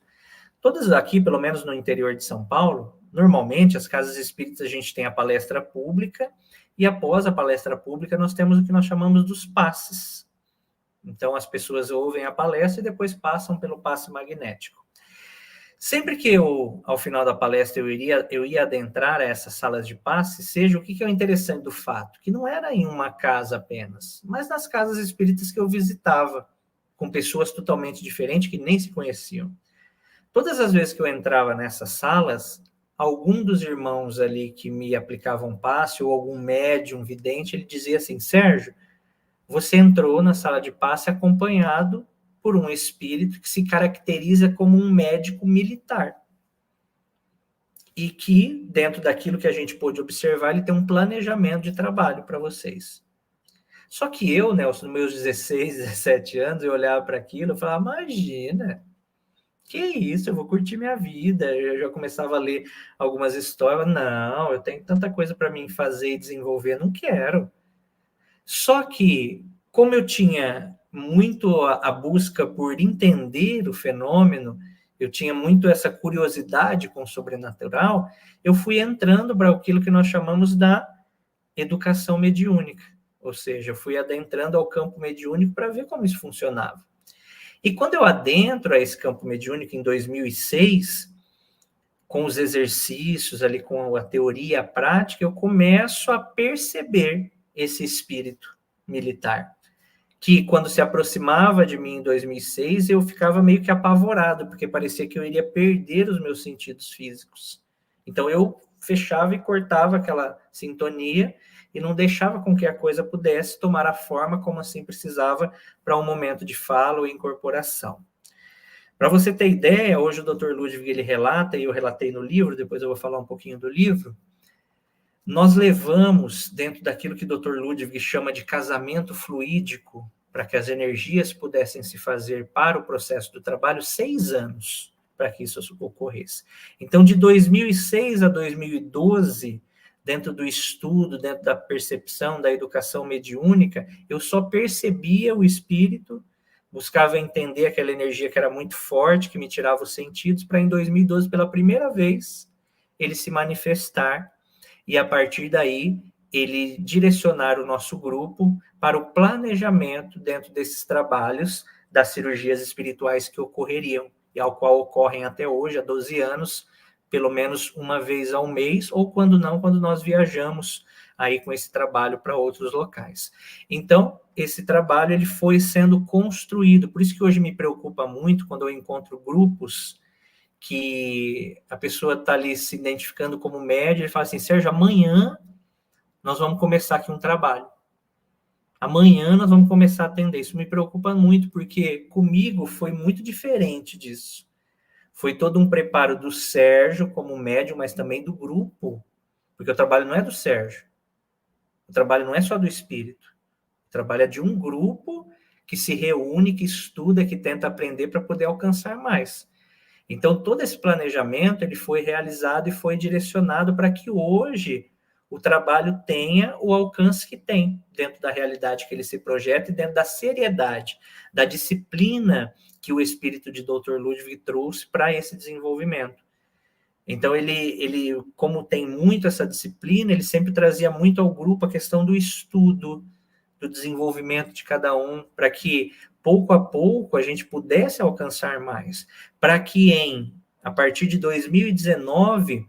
Todas aqui, pelo menos no interior de São Paulo, normalmente as casas espíritas a gente tem a palestra pública e após a palestra pública nós temos o que nós chamamos dos passes. Então as pessoas ouvem a palestra e depois passam pelo passe magnético. Sempre que ao final da palestra eu ia adentrar a essas salas de passe, seja o que é o interessante do fato, que não era em uma casa apenas, mas nas casas espíritas que eu visitava, com pessoas totalmente diferentes que nem se conheciam. Todas as vezes que eu entrava nessas salas, algum dos irmãos ali que me aplicavam passe, ou algum médium vidente, ele dizia assim: Sérgio, você entrou na sala de passe acompanhado por um espírito que se caracteriza como um médico militar. E que, dentro daquilo que a gente pôde observar, ele tem um planejamento de trabalho para vocês. Só que eu, Nelson, nos meus 16, 17 anos, eu olhava para aquilo e falava: imagina, Que isso, eu vou curtir minha vida. Eu já começava a ler algumas histórias. Não, eu tenho tanta coisa para mim fazer e desenvolver, não quero. Só que, como eu tinha muito a busca por entender o fenômeno, eu tinha muito essa curiosidade com o sobrenatural, eu fui entrando para aquilo que nós chamamos da educação mediúnica. Ou seja, eu fui adentrando ao campo mediúnico para ver como isso funcionava. E quando eu adentro a esse campo mediúnico em 2006, com os exercícios ali, com a teoria, a prática, eu começo a perceber esse espírito militar, que quando se aproximava de mim em 2006, eu ficava meio que apavorado, porque parecia que eu iria perder os meus sentidos físicos. Então eu fechava e cortava aquela sintonia e não deixava com que a coisa pudesse tomar a forma como assim precisava para um momento de fala ou incorporação. Para você ter ideia, hoje o Dr. Ludwig ele relata, e eu relatei no livro, depois eu vou falar um pouquinho do livro, nós levamos, dentro daquilo que o Dr. Ludwig chama de casamento fluídico, para que as energias pudessem se fazer para o processo do trabalho, 6 anos para que isso ocorresse. Então, de 2006 a 2012, dentro do estudo, dentro da percepção, da educação mediúnica, eu só percebia o espírito, buscava entender aquela energia que era muito forte, que me tirava os sentidos, para em 2012, pela primeira vez, ele se manifestar e, a partir daí, ele direcionar o nosso grupo para o planejamento dentro desses trabalhos das cirurgias espirituais que ocorreriam, e ao qual ocorrem até hoje, há 12 anos, pelo menos uma vez ao mês, ou quando não, quando nós viajamos aí com esse trabalho para outros locais. Então, esse trabalho ele foi sendo construído, por isso que hoje me preocupa muito quando eu encontro grupos que a pessoa está ali se identificando como média, ele fala assim, Sérgio, amanhã nós vamos começar aqui um trabalho. Amanhã nós vamos começar a atender. Isso me preocupa muito, porque comigo foi muito diferente disso. Foi todo um preparo do Sérgio como médium, mas também do grupo, porque o trabalho não é do Sérgio. O trabalho não é só do espírito. O trabalho é de um grupo que se reúne, que estuda, que tenta aprender para poder alcançar mais. Então, todo esse planejamento ele foi realizado e foi direcionado para que hoje o trabalho tenha o alcance que tem, dentro da realidade que ele se projeta e dentro da seriedade, da disciplina que o espírito de Dr. Ludwig trouxe para esse desenvolvimento. Então, ele, como tem muito essa disciplina, ele sempre trazia muito ao grupo a questão do estudo, do desenvolvimento de cada um, para que, pouco a pouco, a gente pudesse alcançar mais, para que, a partir de 2019,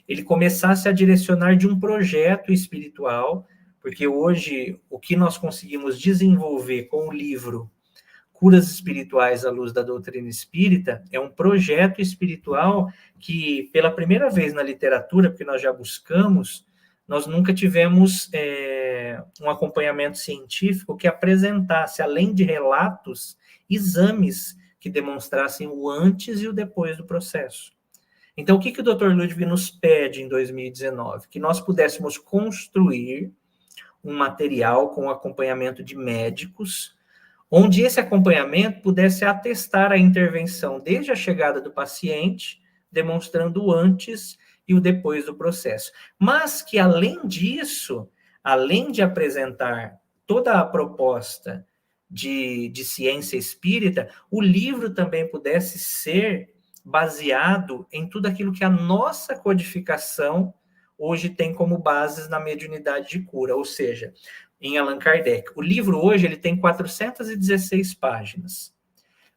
ele começasse a direcionar de um projeto espiritual, porque hoje, o que nós conseguimos desenvolver com o livro Curas Espirituais à Luz da Doutrina Espírita, é um projeto espiritual que, pela primeira vez na literatura, porque nós já buscamos, nós nunca tivemos um acompanhamento científico que apresentasse, além de relatos, exames que demonstrassem o antes e o depois do processo. Então, o que o Dr. Ludwig nos pede em 2019? Que nós pudéssemos construir um material com acompanhamento de médicos, onde esse acompanhamento pudesse atestar a intervenção desde a chegada do paciente, demonstrando o antes e o depois do processo. Mas que, além disso, além de apresentar toda a proposta de ciência espírita, o livro também pudesse ser baseado em tudo aquilo que a nossa codificação hoje tem como bases na mediunidade de cura, ou seja, em Allan Kardec. O livro hoje ele tem 416 páginas.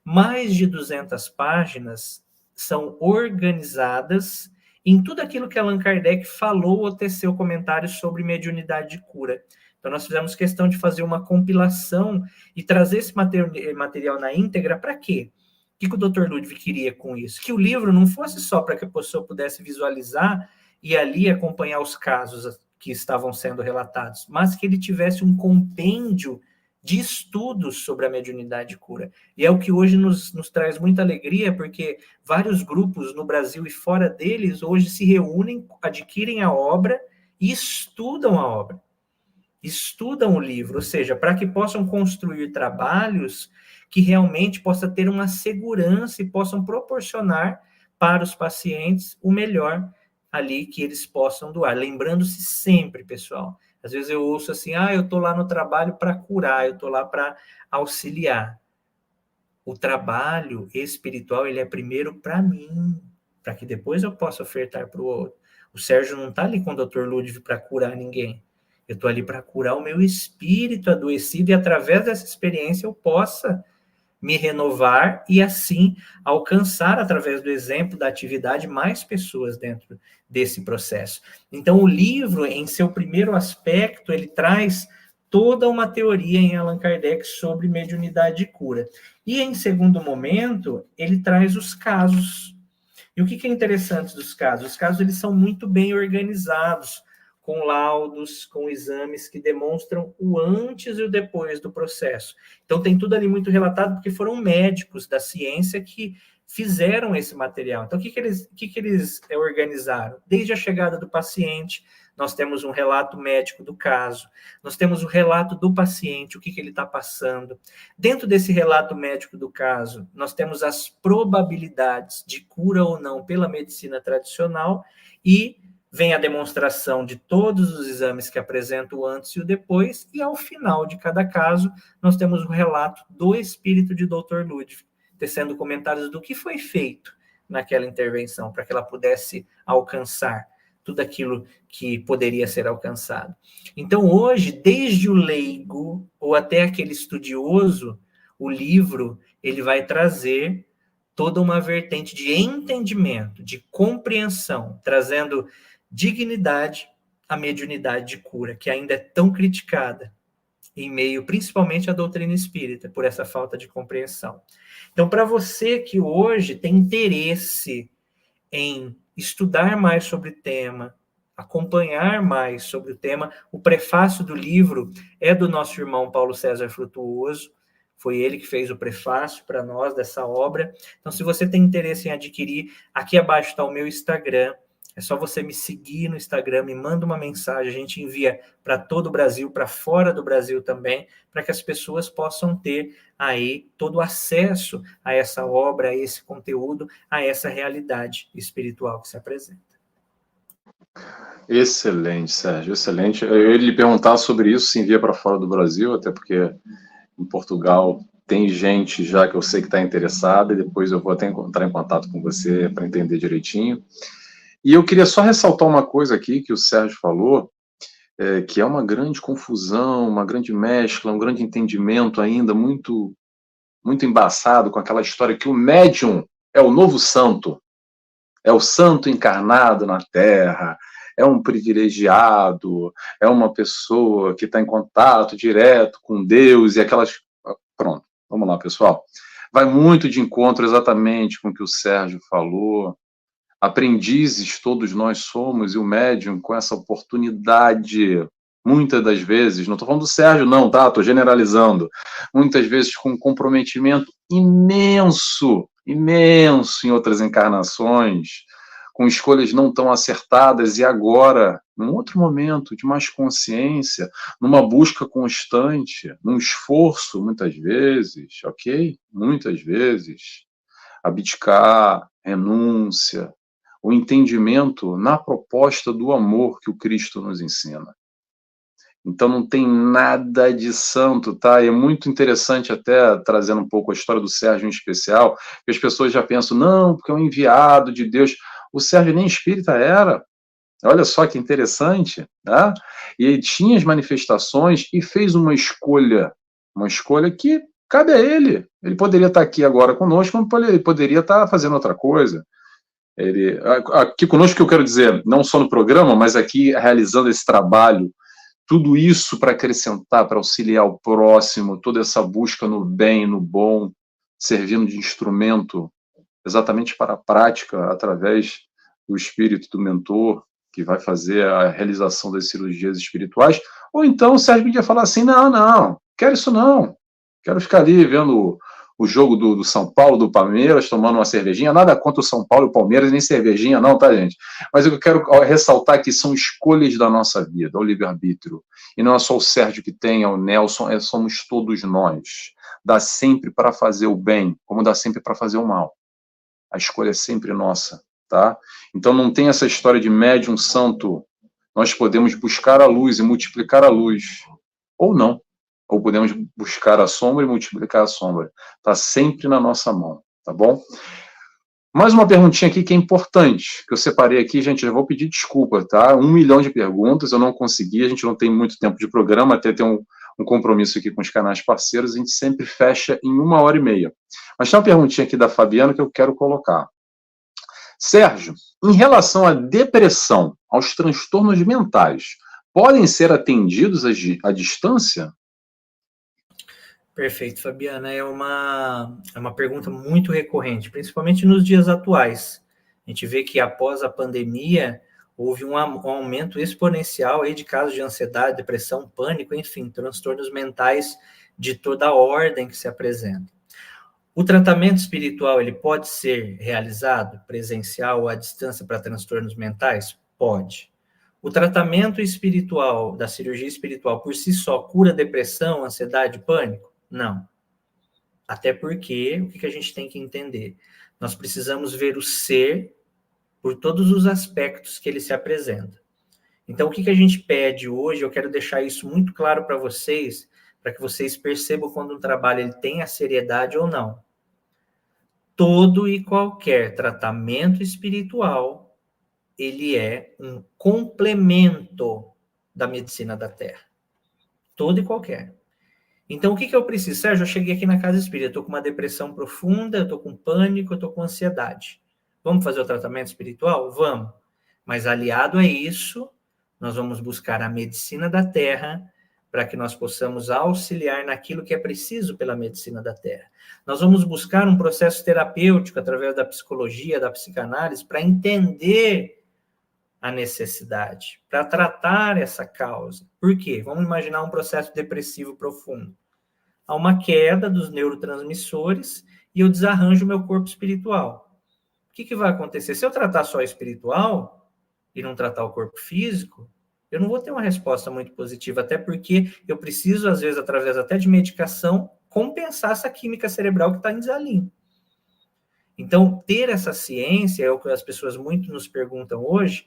Mais de 200 páginas são organizadas em tudo aquilo que Allan Kardec falou ou teceu comentários sobre mediunidade de cura. Então, nós fizemos questão de fazer uma compilação e trazer esse material na íntegra para quê? O que o Dr. Ludwig queria com isso? Que o livro não fosse só para que a pessoa pudesse visualizar e ali acompanhar os casos que estavam sendo relatados, mas que ele tivesse um compêndio de estudos sobre a mediunidade de cura. E é o que hoje nos traz muita alegria, porque vários grupos no Brasil e fora deles hoje se reúnem, adquirem a obra e estudam a obra. Estudam o livro, ou seja, para que possam construir trabalhos que realmente possa ter uma segurança e possam proporcionar para os pacientes o melhor ali que eles possam doar. Lembrando-se sempre, pessoal, às vezes eu ouço assim, eu estou lá no trabalho para curar, eu estou lá para auxiliar. O trabalho espiritual, ele é primeiro para mim, para que depois eu possa ofertar para o outro. O Sérgio não está ali com o Dr. Ludwig para curar ninguém. Eu estou ali para curar o meu espírito adoecido e através dessa experiência eu possa me renovar e assim alcançar, através do exemplo da atividade, mais pessoas dentro desse processo. Então, o livro, em seu primeiro aspecto, ele traz toda uma teoria em Allan Kardec sobre mediunidade e cura. E, em segundo momento, ele traz os casos. E o que é interessante dos casos? Os casos eles são muito bem organizados, com laudos, com exames que demonstram o antes e o depois do processo. Então, tem tudo ali muito relatado, porque foram médicos da ciência que fizeram esse material. Então, o que eles organizaram? Desde a chegada do paciente, nós temos um relato médico do caso, nós temos o relato do paciente, o que ele está passando. Dentro desse relato médico do caso, nós temos as probabilidades de cura ou não pela medicina tradicional e vem a demonstração de todos os exames que apresentam o antes e o depois, e ao final de cada caso, nós temos o relato do espírito de Dr. Ludwig, tecendo comentários do que foi feito naquela intervenção, para que ela pudesse alcançar tudo aquilo que poderia ser alcançado. Então, hoje, desde o leigo ou até aquele estudioso, o livro ele vai trazer toda uma vertente de entendimento, de compreensão, trazendo dignidade à mediunidade de cura, que ainda é tão criticada em meio, principalmente, à doutrina espírita, por essa falta de compreensão. Então, para você que hoje tem interesse em estudar mais sobre o tema, acompanhar mais sobre o tema, o prefácio do livro é do nosso irmão Paulo César Frutuoso, foi ele que fez o prefácio para nós dessa obra. Então, se você tem interesse em adquirir, aqui abaixo está o meu Instagram, é só você me seguir no Instagram, me manda uma mensagem, a gente envia para todo o Brasil, para fora do Brasil também, para que as pessoas possam ter aí todo o acesso a essa obra, a esse conteúdo, a essa realidade espiritual que se apresenta. Excelente, Sérgio, excelente. Eu ia lhe perguntar sobre isso, se envia para fora do Brasil, até porque em Portugal tem gente já que eu sei que está interessada, e depois eu vou até entrar em contato com você para entender direitinho. E eu queria só ressaltar uma coisa aqui que o Sérgio falou, que é uma grande confusão, uma grande mescla, um grande entendimento ainda muito, muito embaçado com aquela história que o médium é o novo santo, é o santo encarnado na Terra, é um privilegiado, é uma pessoa que está em contato direto com Deus e aquelas... Pronto, vamos lá, pessoal. Vai muito de encontro exatamente com o que o Sérgio falou. Aprendizes todos nós somos, e o médium com essa oportunidade, muitas das vezes, não estou falando do Sérgio não, tá? Estou generalizando, muitas vezes com um comprometimento imenso, imenso em outras encarnações, com escolhas não tão acertadas, e agora, num outro momento de mais consciência, numa busca constante, num esforço, muitas vezes, ok? Muitas vezes, abdicar, renúncia, o entendimento na proposta do amor que o Cristo nos ensina. Então não tem nada de santo, tá? É muito interessante, até trazendo um pouco a história do Sérgio em especial, que as pessoas já pensam, não, porque é um enviado de Deus. O Sérgio nem espírita era. Olha só que interessante, tá? E ele tinha as manifestações e fez uma escolha que cabe a ele. Ele poderia estar aqui agora conosco, mas ele poderia estar fazendo outra coisa. Ele, aqui conosco, que eu quero dizer, não só no programa, mas aqui realizando esse trabalho, tudo isso para acrescentar, para auxiliar o próximo, toda essa busca no bem, no bom, servindo de instrumento exatamente para a prática, através do espírito do mentor, que vai fazer a realização das cirurgias espirituais. Ou então o Sérgio podia falar assim, não, quero isso não, quero ficar ali vendo o jogo do São Paulo, do Palmeiras, tomando uma cervejinha. Nada contra o São Paulo e o Palmeiras, nem cervejinha não, tá, gente? Mas o que eu quero ressaltar aqui são escolhas da nossa vida, o livre-arbítrio. E não é só o Sérgio que tem, é o Nelson, somos todos nós. Dá sempre para fazer o bem, como dá sempre para fazer o mal. A escolha é sempre nossa, tá? Então não tem essa história de médium santo. Nós podemos buscar a luz e multiplicar a luz, ou não. Ou podemos buscar a sombra e multiplicar a sombra. Está sempre na nossa mão, tá bom? Mais uma perguntinha aqui que é importante, que eu separei aqui, gente, eu vou pedir desculpa, tá? 1 milhão de perguntas, eu não consegui, a gente não tem muito tempo de programa, até tem um compromisso aqui com os canais parceiros, a gente sempre fecha em 1h30. Mas tem uma perguntinha aqui da Fabiana que eu quero colocar. Sérgio, em relação à depressão, aos transtornos mentais, podem ser atendidos à distância? Perfeito, Fabiana. É uma pergunta muito recorrente, principalmente nos dias atuais. A gente vê que após a pandemia houve um aumento exponencial aí de casos de ansiedade, depressão, pânico, enfim, transtornos mentais de toda a ordem que se apresentam. O tratamento espiritual ele pode ser realizado presencial ou à distância para transtornos mentais? Pode. O tratamento espiritual, da cirurgia espiritual, por si só, cura depressão, ansiedade, pânico? Não. Até porque, o que a gente tem que entender? Nós precisamos ver o ser por todos os aspectos que ele se apresenta. Então, o que a gente pede hoje, eu quero deixar isso muito claro para vocês, para que vocês percebam quando um trabalho ele tem a seriedade ou não. Todo e qualquer tratamento espiritual, ele é um complemento da medicina da Terra. Todo e qualquer. Então, o que eu preciso? Sérgio, eu cheguei aqui na casa espírita, eu estou com uma depressão profunda, eu estou com pânico, eu estou com ansiedade. Vamos fazer o tratamento espiritual? Vamos. Mas aliado a isso, nós vamos buscar a medicina da Terra para que nós possamos auxiliar naquilo que é preciso pela medicina da Terra. Nós vamos buscar um processo terapêutico através da psicologia, da psicanálise, para entender a necessidade, para tratar essa causa. Por quê? Vamos imaginar um processo depressivo profundo. Há uma queda dos neurotransmissores e eu desarranjo o meu corpo espiritual. O que vai acontecer? Se eu tratar só o espiritual e não tratar o corpo físico, eu não vou ter uma resposta muito positiva, até porque eu preciso, às vezes, através até de medicação, compensar essa química cerebral que está em desalinho. Então, ter essa ciência, é o que as pessoas muito nos perguntam hoje,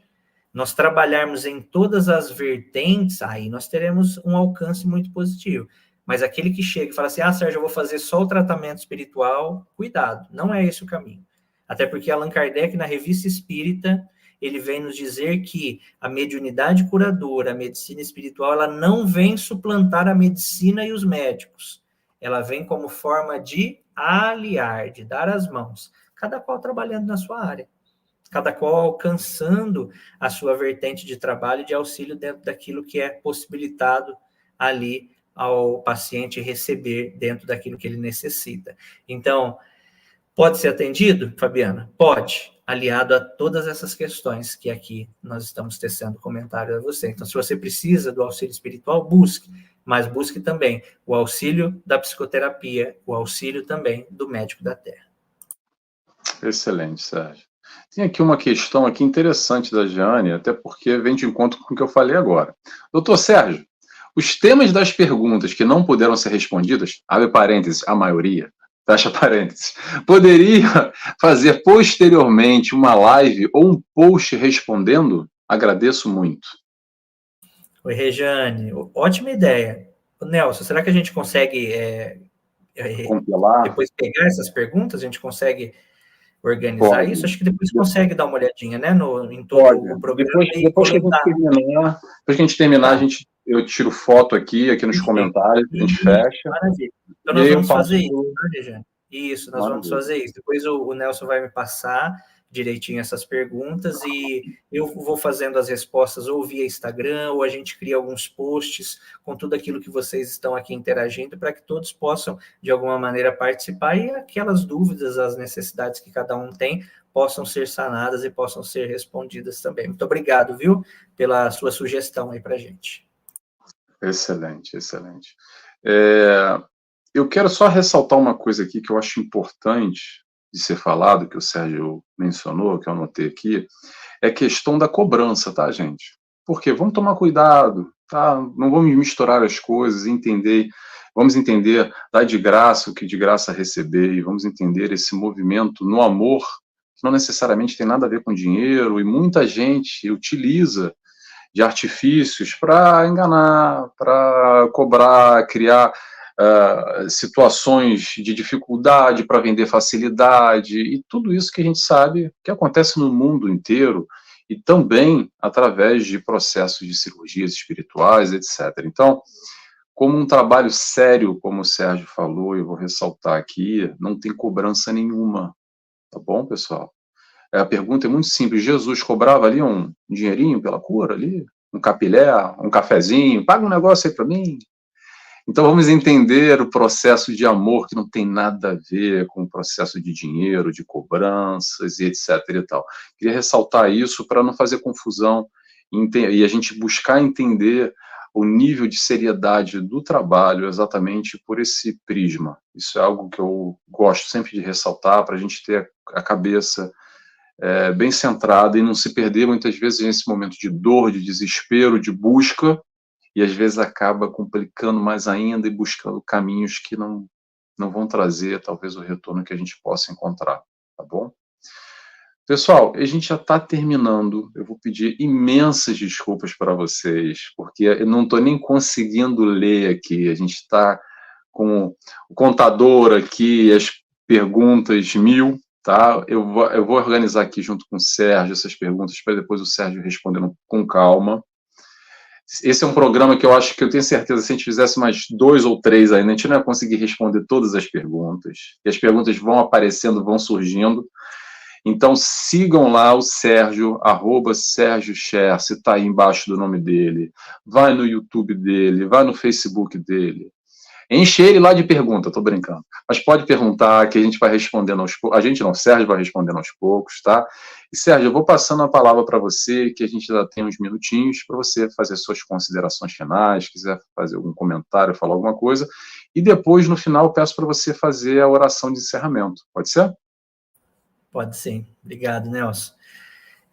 nós trabalharmos em todas as vertentes, aí nós teremos um alcance muito positivo. Mas aquele que chega e fala assim, Sérgio, eu vou fazer só o tratamento espiritual, cuidado, não é esse o caminho. Até porque Allan Kardec, na Revista Espírita, ele vem nos dizer que a mediunidade curadora, a medicina espiritual, ela não vem suplantar a medicina e os médicos. Ela vem como forma de aliar, de dar as mãos. Cada qual trabalhando na sua área. Cada qual alcançando a sua vertente de trabalho e de auxílio dentro daquilo que é possibilitado ali ao paciente receber dentro daquilo que ele necessita. Então, pode ser atendido, Fabiana? Pode, aliado a todas essas questões que aqui nós estamos tecendo comentário a você. Então, se você precisa do auxílio espiritual, busque, mas busque também o auxílio da psicoterapia, o auxílio também do médico da Terra. Excelente, Sérgio. Tem aqui uma questão aqui interessante da Jane, até porque vem de encontro com o que eu falei agora. Doutor Sérgio, os temas das perguntas que não puderam ser respondidas, abre parênteses, a maioria, fecha parênteses, poderia fazer posteriormente uma live ou um post respondendo? Agradeço muito. Oi, Rejane, ótima ideia. Nelson, será que a gente consegue depois pegar essas perguntas? A gente consegue organizar isso? Acho que depois consegue dar uma olhadinha, né, em todo o programa. Depois que a gente terminar, eu tiro foto aqui nos comentários, a gente fecha. Maravilha. Então nós vamos fazer isso, tá, Rejane? Isso, nós vamos fazer isso. Depois o Nelson vai me passar direitinho essas perguntas e eu vou fazendo as respostas ou via Instagram ou a gente cria alguns posts com tudo aquilo que vocês estão aqui interagindo para que todos possam, de alguma maneira, participar e aquelas dúvidas, as necessidades que cada um tem possam ser sanadas e possam ser respondidas também. Muito obrigado, viu, pela sua sugestão aí para a gente. Excelente, excelente. Eu quero só ressaltar uma coisa aqui que eu acho importante de ser falado, que o Sérgio mencionou, que eu anotei aqui, é a questão da cobrança, tá, gente? Porque vamos tomar cuidado, tá? Não vamos misturar as coisas, vamos entender, dar de graça o que de graça receber, e vamos entender esse movimento no amor, que não necessariamente tem nada a ver com dinheiro, e muita gente utiliza de artifícios para enganar, para cobrar, criar situações de dificuldade para vender facilidade, e tudo isso que a gente sabe que acontece no mundo inteiro, e também através de processos de cirurgias espirituais, etc. Então, como um trabalho sério, como o Sérgio falou, eu vou ressaltar aqui, não tem cobrança nenhuma, tá bom, pessoal? A pergunta é muito simples. Jesus cobrava ali um dinheirinho pela cura ali? Um capilé, um cafezinho? Paga um negócio aí para mim. Então vamos entender o processo de amor que não tem nada a ver com o processo de dinheiro, de cobranças e etc e tal. Queria ressaltar isso para não fazer confusão e a gente buscar entender o nível de seriedade do trabalho exatamente por esse prisma. Isso é algo que eu gosto sempre de ressaltar para a gente ter a cabeça bem centrada e não se perder muitas vezes nesse momento de dor, de desespero, de busca, e às vezes acaba complicando mais ainda e buscando caminhos que não vão trazer talvez o retorno que a gente possa encontrar, tá bom? Pessoal, a gente já está terminando. Eu vou pedir imensas desculpas para vocês, porque eu não estou nem conseguindo ler aqui. A gente está com o contador aqui, as perguntas 1000, tá? Eu vou organizar aqui junto com o Sérgio essas perguntas para depois o Sérgio respondendo com calma. Esse é um programa que eu acho que eu tenho certeza, se a gente fizesse mais 2 ou 3 ainda, a gente não ia conseguir responder todas as perguntas. E as perguntas vão aparecendo, vão surgindo. Então, sigam lá o Sérgio, @SérgioScher, se está aí embaixo do nome dele. Vai no YouTube dele, vai no Facebook dele. Enche ele lá de pergunta, tô brincando. Mas pode perguntar, que a gente vai respondendo aos poucos. A gente não, o Sérgio vai respondendo aos poucos, tá? E, Sérgio, eu vou passando a palavra para você, que a gente já tem uns minutinhos para você fazer suas considerações finais, quiser fazer algum comentário, falar alguma coisa. E depois, no final, eu peço para você fazer a oração de encerramento. Pode ser? Pode sim. Obrigado, Nelson.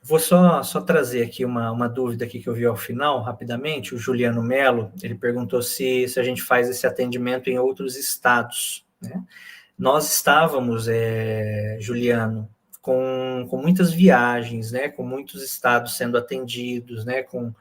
Vou só trazer aqui uma dúvida aqui que eu vi ao final, rapidamente. O Juliano Melo, ele perguntou se a gente faz esse atendimento em outros estados, né? Nós estávamos, Juliano, com muitas viagens, né? Com muitos estados sendo atendidos, né? Com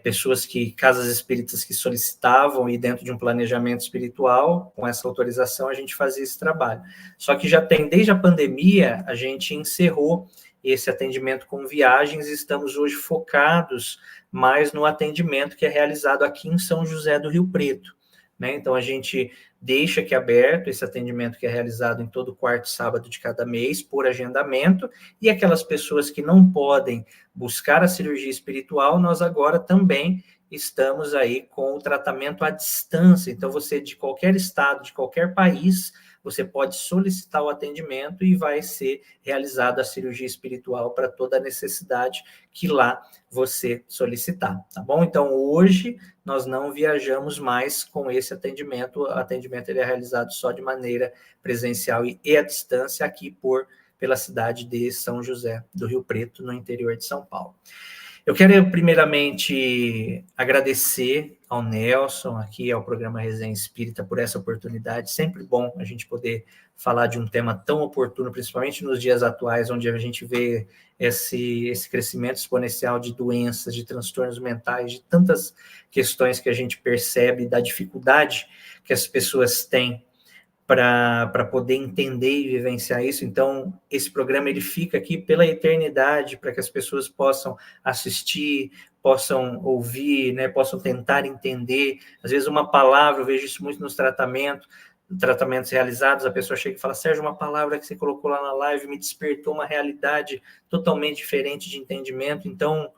pessoas casas espíritas que solicitavam, e dentro de um planejamento espiritual, com essa autorização, a gente fazia esse trabalho. Só que já tem, desde a pandemia, a gente encerrou esse atendimento com viagens, e estamos hoje focados mais no atendimento que é realizado aqui em São José do Rio Preto, né? Então, a gente deixa aqui aberto esse atendimento que é realizado em todo quarto sábado de cada mês, por agendamento, e aquelas pessoas que não podem buscar a cirurgia espiritual, nós agora também estamos aí com o tratamento à distância. Então, você de qualquer estado, de qualquer país, você pode solicitar o atendimento e vai ser realizada a cirurgia espiritual para toda a necessidade que lá você solicitar, tá bom? Então, hoje nós não viajamos mais com esse atendimento. O atendimento ele é realizado só de maneira presencial e à distância aqui pela cidade de São José do Rio Preto, no interior de São Paulo. Eu quero, primeiramente, agradecer ao Nelson, aqui ao programa Resenha Espírita, por essa oportunidade. Sempre bom a gente poder falar de um tema tão oportuno, principalmente nos dias atuais, onde a gente vê esse crescimento exponencial de doenças, de transtornos mentais, de tantas questões que a gente percebe, da dificuldade que as pessoas têm para poder entender e vivenciar isso. Então, esse programa ele fica aqui pela eternidade, para que as pessoas possam assistir, possam ouvir, né, possam tentar entender. Às vezes uma palavra, eu vejo isso muito nos tratamentos realizados, a pessoa chega e fala: Sérgio, uma palavra que você colocou lá na live me despertou uma realidade totalmente diferente de entendimento. Então,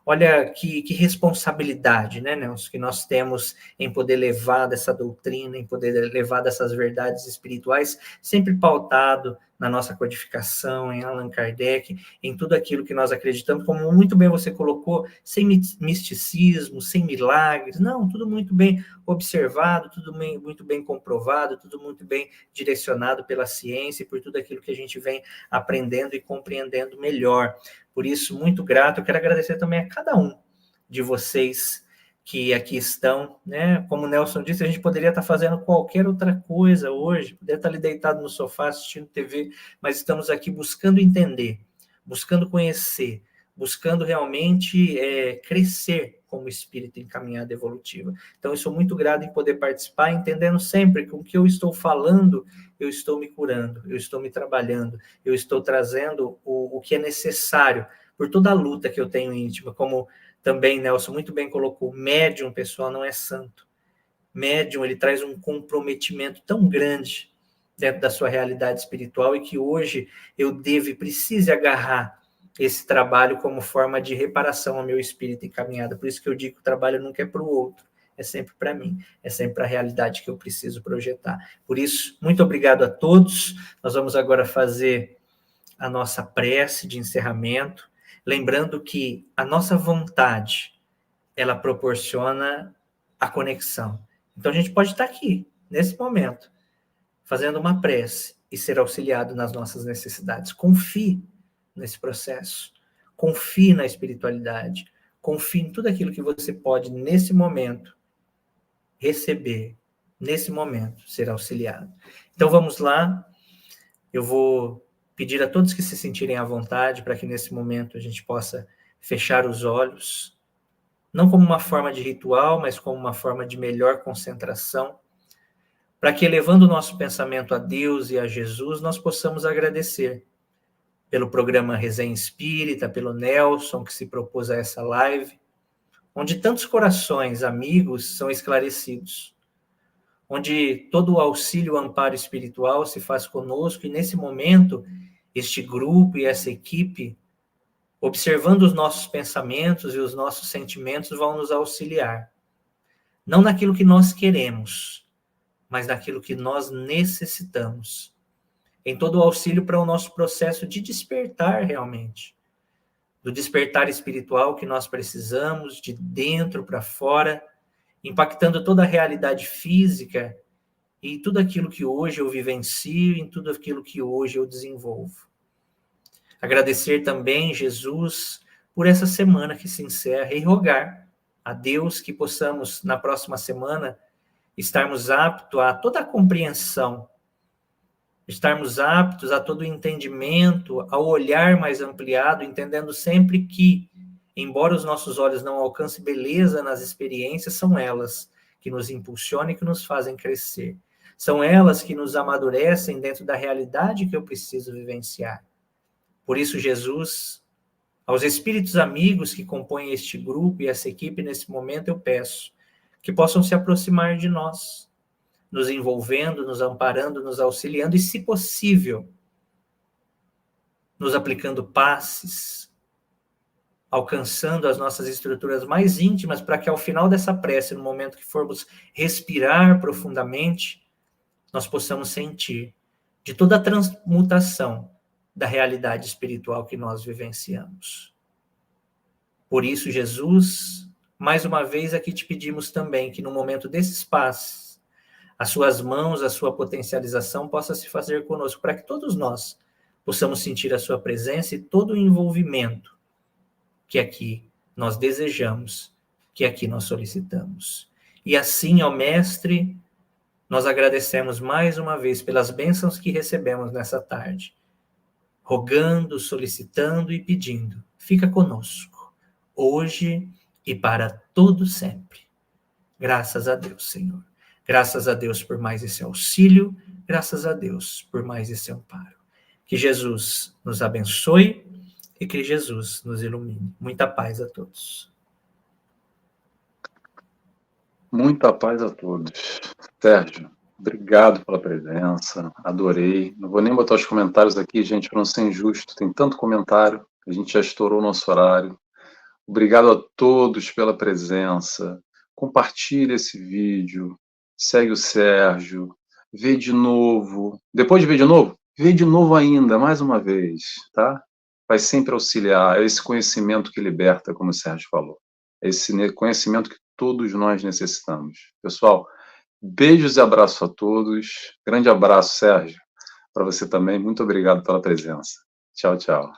olha que responsabilidade, né, Nelson, que nós temos em poder levar dessa doutrina, em poder levar dessas verdades espirituais, sempre pautado na nossa codificação, em Allan Kardec, em tudo aquilo que nós acreditamos, como muito bem você colocou, sem misticismo, sem milagres, não, tudo muito bem observado, tudo muito bem comprovado, tudo muito bem direcionado pela ciência e por tudo aquilo que a gente vem aprendendo e compreendendo melhor. Por isso, muito grato, eu quero agradecer também a cada um de vocês que aqui estão, né? Como o Nelson disse, a gente poderia estar fazendo qualquer outra coisa hoje, poderia estar ali deitado no sofá assistindo TV, mas estamos aqui buscando entender, buscando conhecer, buscando realmente crescer como espírito em caminhada evolutiva. Então, eu sou muito grato em poder participar, entendendo sempre que o que eu estou falando, eu estou me curando, eu estou me trabalhando, eu estou trazendo o que é necessário por toda a luta que eu tenho íntima, como também Nelson muito bem colocou, médium, pessoal, não é santo. Médium, ele traz um comprometimento tão grande dentro da sua realidade espiritual e que hoje eu devo e precise agarrar esse trabalho como forma de reparação ao meu espírito encaminhado. Por isso que eu digo que o trabalho nunca é para o outro, é sempre para mim, é sempre para a realidade que eu preciso projetar. Por isso, muito obrigado a todos. Nós vamos agora fazer a nossa prece de encerramento, lembrando que a nossa vontade, ela proporciona a conexão. Então, a gente pode estar aqui, nesse momento, fazendo uma prece e ser auxiliado nas nossas necessidades. Confie nesse processo. Confie na espiritualidade. Confie em tudo aquilo que você pode, nesse momento, receber, nesse momento, ser auxiliado. Então, vamos lá. Eu vou pedir a todos que se sentirem à vontade para que nesse momento a gente possa fechar os olhos, não como uma forma de ritual, mas como uma forma de melhor concentração, para que, elevando o nosso pensamento a Deus e a Jesus, nós possamos agradecer pelo programa Resenha Espírita, pelo Nelson, que se propôs a essa live, onde tantos corações amigos são esclarecidos, onde todo o auxílio e o amparo espiritual se faz conosco, e nesse momento, este grupo e essa equipe, observando os nossos pensamentos e os nossos sentimentos, vão nos auxiliar. Não naquilo que nós queremos, mas naquilo que nós necessitamos. Em todo o auxílio para o nosso processo de despertar realmente. Do despertar espiritual que nós precisamos, de dentro para fora, impactando toda a realidade física e tudo aquilo que hoje eu vivencio, em tudo aquilo que hoje eu desenvolvo. Agradecer também, Jesus, por essa semana que se encerra e rogar a Deus que possamos, na próxima semana, estarmos aptos a toda a compreensão, estarmos aptos a todo o entendimento, ao olhar mais ampliado, entendendo sempre que, embora os nossos olhos não alcancem beleza nas experiências, são elas que nos impulsionam e que nos fazem crescer. São elas que nos amadurecem dentro da realidade que eu preciso vivenciar. Por isso, Jesus, aos espíritos amigos que compõem este grupo e essa equipe, nesse momento eu peço que possam se aproximar de nós, nos envolvendo, nos amparando, nos auxiliando e, se possível, nos aplicando passes, alcançando as nossas estruturas mais íntimas, para que ao final dessa prece, no momento que formos respirar profundamente, nós possamos sentir de toda a transmutação da realidade espiritual que nós vivenciamos. Por isso, Jesus, mais uma vez aqui te pedimos também que no momento desses passos, as suas mãos, a sua potencialização possa se fazer conosco, para que todos nós possamos sentir a sua presença e todo o envolvimento que aqui nós desejamos, que aqui nós solicitamos. E assim, ó Mestre, nós agradecemos mais uma vez pelas bênçãos que recebemos nessa tarde, rogando, solicitando e pedindo. Fica conosco, hoje e para todo sempre. Graças a Deus, Senhor. Graças a Deus por mais esse auxílio, graças a Deus por mais esse amparo. Que Jesus nos abençoe e que Jesus nos ilumine. Muita paz a todos. Muita paz a todos. Sérgio, obrigado pela presença, adorei. Não vou nem botar os comentários aqui, gente, para não ser injusto. Tem tanto comentário, a gente já estourou o nosso horário. Obrigado a todos pela presença. Compartilhe esse vídeo, segue o Sérgio, vê de novo. Depois de ver de novo, vê de novo ainda, mais uma vez, tá? Vai sempre auxiliar, é esse conhecimento que liberta, como o Sérgio falou. É esse conhecimento que todos nós necessitamos. Pessoal, beijos e abraço a todos. Grande abraço, Sérgio, para você também. Muito obrigado pela presença. Tchau, tchau.